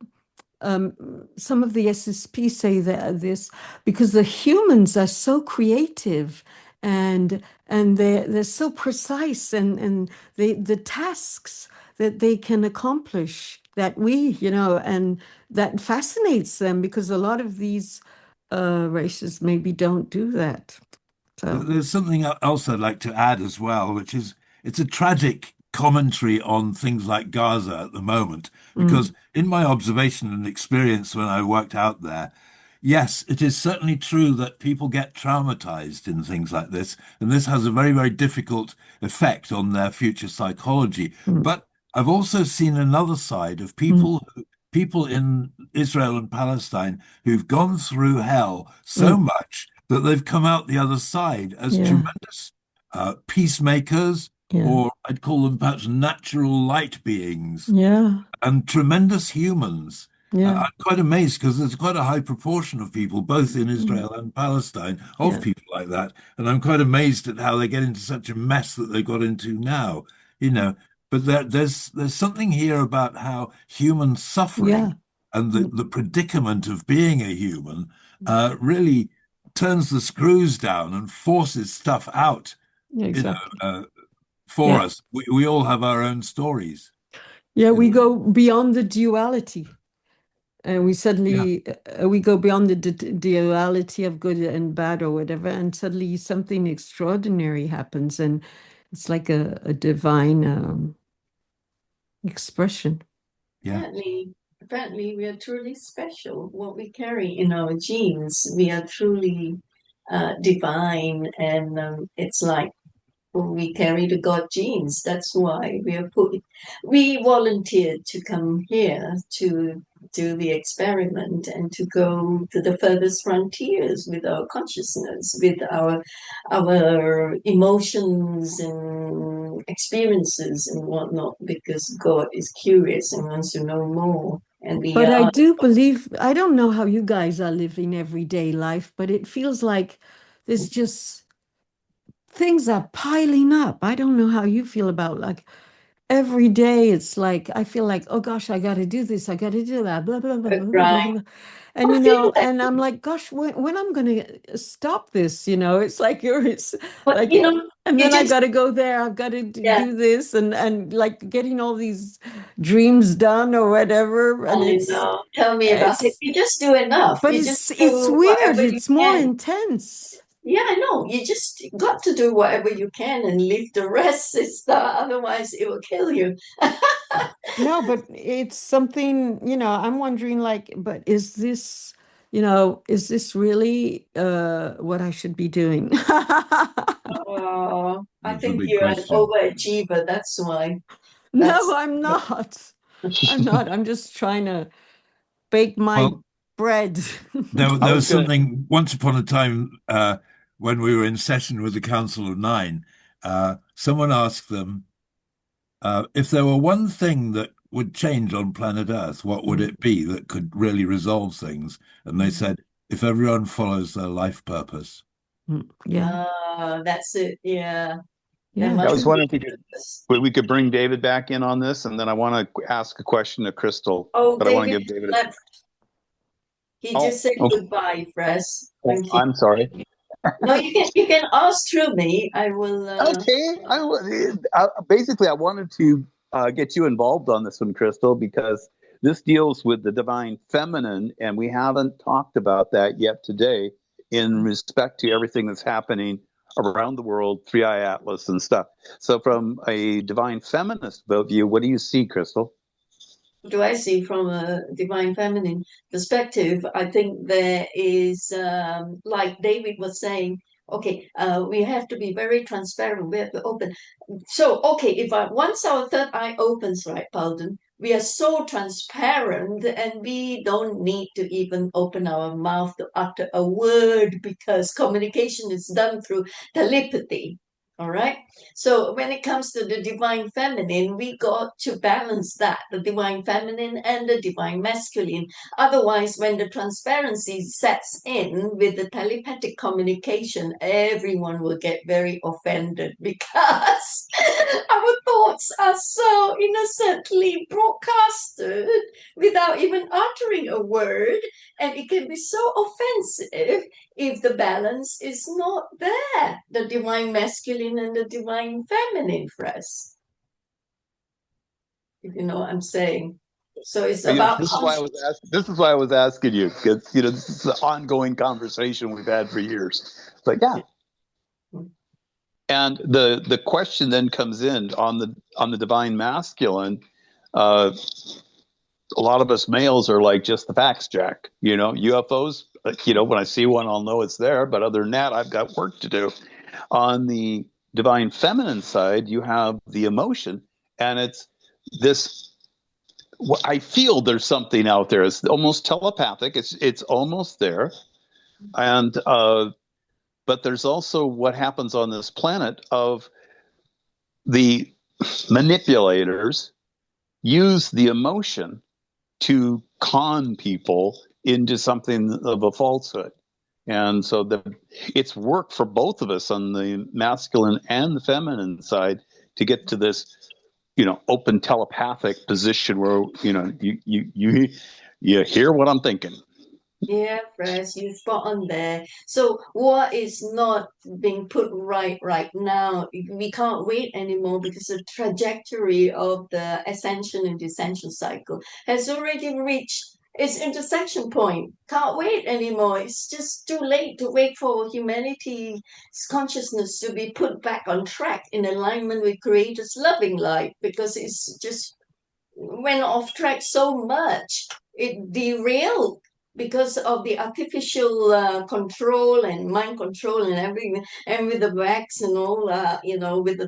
of the SSP say that this because the humans are so creative and they're so precise and the tasks that they can accomplish that and that fascinates them because a lot of these races maybe don't do that. So there's something else I'd like to add as well, which is it's a tragic commentary on things like Gaza at the moment, because in my observation and experience when I worked out there, yes, it is certainly true that people get traumatized in things like this, and this has a very, very difficult effect on their future psychology. But I've also seen another side of people in Israel and Palestine who've gone through hell so much that they've come out the other side as tremendous peacemakers, or I'd call them perhaps natural light beings, and tremendous humans. I'm quite amazed because there's quite a high proportion of people, both in Israel and Palestine, of people like that. And I'm quite amazed at how they get into such a mess that they got into now, But there's something here about how human suffering and the predicament of being a human really turns the screws down and forces stuff out, for us. We all have our own stories. Yeah, we go beyond the duality. And we suddenly we go beyond the duality of good and bad or whatever, and suddenly something extraordinary happens, and it's like a divine expression. Apparently, we are truly special. What we carry in our genes, we are truly divine, and it's like we carry the God genes. That's why we volunteered to come here to do the experiment and to go to the furthest frontiers with our consciousness, with our emotions and experiences and whatnot, because God is curious and wants to know more. But I do believe, I don't know how you guys are living everyday life, but it feels like there's just things are piling up. I don't know how you feel about like every day. It's like I feel like, oh gosh, I got to do this, I got to do that, blah blah blah blah blah blah. And and I'm like, gosh, when I'm gonna stop this? It's like and then I got to go there. I've got to do this and like getting all these dreams done or whatever. And tell me about it. You just do enough. But it's weird. It's more intense. Yeah, I know. You just got to do whatever you can and leave the rest, sister. Otherwise, it will kill you. No, but it's something, I'm wondering but is this really what I should be doing? Oh, I think you're an overachiever. That's why. No, I'm not. I'm not. I'm just trying to bake my bread. There was something once upon a time when we were in session with the Council of Nine, someone asked them if there were one thing that would change on planet Earth, what would it be that could really resolve things? And they said, if everyone follows their life purpose. Yeah. That's it. Yeah. I was wondering if we could bring David back in on this, and then I want to ask a question to Crystal. But I want to give David left. He just said goodbye, Fres. Thank you. I'm sorry. No, you can ask through me. I will. Okay. Basically, I wanted to get you involved on this one, Crystal, because this deals with the divine feminine, and we haven't talked about that yet today in respect to everything that's happening around the world, Three-Eye Atlas and stuff. So from a divine feminist view, what do you see, Crystal? do I see from a divine feminine perspective? I think there is, like David was saying, okay, we have to be very transparent. We have to open. So, okay, if once our third eye opens, right, Paulden, we are so transparent and we don't need to even open our mouth to utter a word because communication is done through telepathy. All right. So when it comes to the divine feminine, we got to balance that, the divine feminine and the divine masculine. Otherwise, when the transparency sets in with the telepathic communication, everyone will get very offended because our thoughts are so innocently broadcasted without even uttering a word. And it can be so offensive if the balance is not there, the divine masculine and the divine feminine for us. If you know what I'm saying. So it's about this is why I was asking you, because this is the ongoing conversation we've had for years. It's like, yeah. And the question then comes in on the divine masculine. A lot of us males are like, just the facts, Jack. UFOs, when I see one, I'll know it's there. But other than that, I've got work to do. On the divine feminine side, you have the emotion, and it's this. I feel there's something out there. It's almost telepathic. It's almost there, and but there's also what happens on this planet of the manipulators use the emotion to con people into something of a falsehood. And so it's work for both of us on the masculine and the feminine side to get to this, open telepathic position where, you hear what I'm thinking. Yeah, Fred, you're spot on there. So what is not being put right now, we can't wait anymore because the trajectory of the ascension and descension cycle has already reached its intersection point. Can't wait anymore. It's just too late to wait for humanity's consciousness to be put back on track in alignment with Creator's loving light, because it's just went off track so much. It derailed because of the artificial control and mind control and everything, and with the wax and all, with the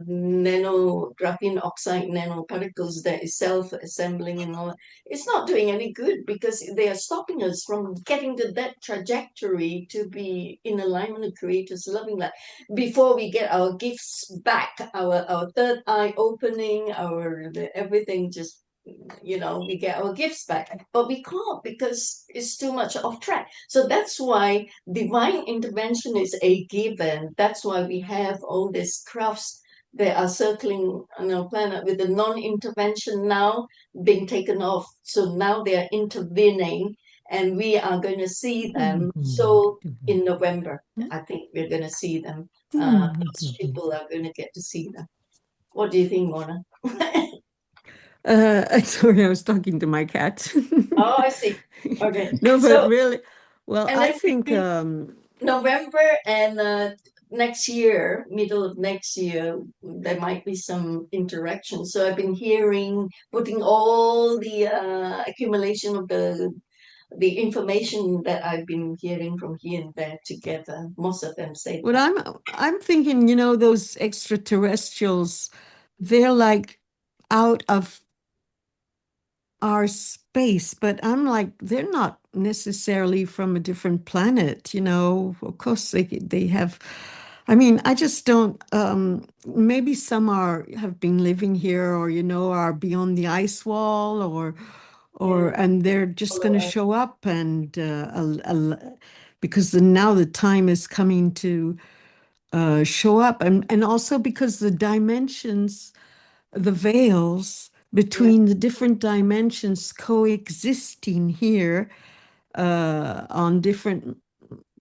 graphene oxide nanoparticles that is self-assembling and all that. It's not doing any good because they are stopping us from getting to that trajectory to be in alignment with Creator's loving light before we get our gifts back, our third eye opening, everything just, we get our gifts back, but we can't because it's too much off track. So that's why divine intervention is a given. That's why we have all these crafts that are circling on our planet with the non-intervention now being taken off. So now they are intervening, and we are going to see them. So in November, I think we're going to see them. Most people are going to get to see them. What do you think, Mona? Sorry, I was talking to my cat. Oh, I see. Okay. No, but really, well, I think November and next year, middle of next year, there might be some interaction. So I've been putting all the accumulation of the information that I've been hearing from here and there together. Most of them say. But I'm thinking, those extraterrestrials, they're like out of our space, but I'm like, they're not necessarily from a different planet, of course they have, I just don't, maybe some have been living here or, are beyond the ice wall and they're just going to show up and because now the time is coming to show up and also because the dimensions, the veils between the different dimensions coexisting here on different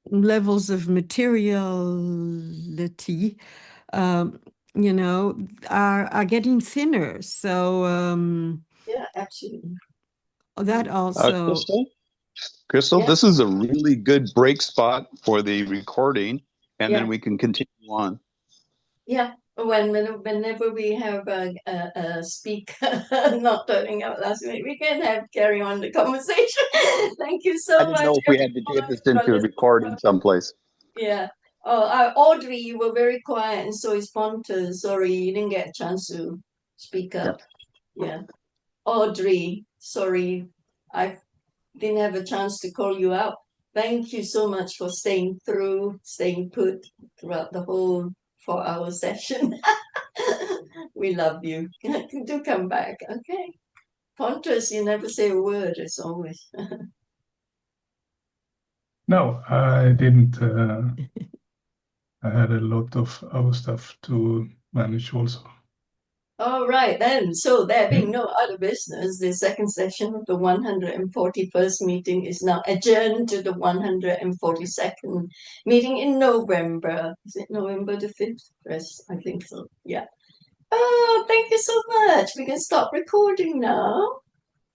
levels of materiality, are getting thinner. So yeah, absolutely. That also. Crystal, this is a really good break spot for the recording, and then we can continue on. Yeah. Whenever we have a speaker not turning up last minute, we can carry on the conversation. Thank you so I didn't much. know if we had to get this into a recording someplace. Yeah. Oh, Audrey, you were very quiet, and so is Pontus. Sorry, you didn't get a chance to speak up. Yeah. Audrey, sorry, I didn't have a chance to call you out. Thank you so much for staying put throughout the whole 4-hour session. We love you. Do come back, okay? Pontus, you never say a word, as always. No, I didn't. I had a lot of other stuff to manage also. All right, then. So there being no other business, the second session of the 141st meeting is now adjourned to the 142nd meeting in November. Is it November the 5th? Yes, I think so. Yeah. Oh, thank you so much. We can stop recording now.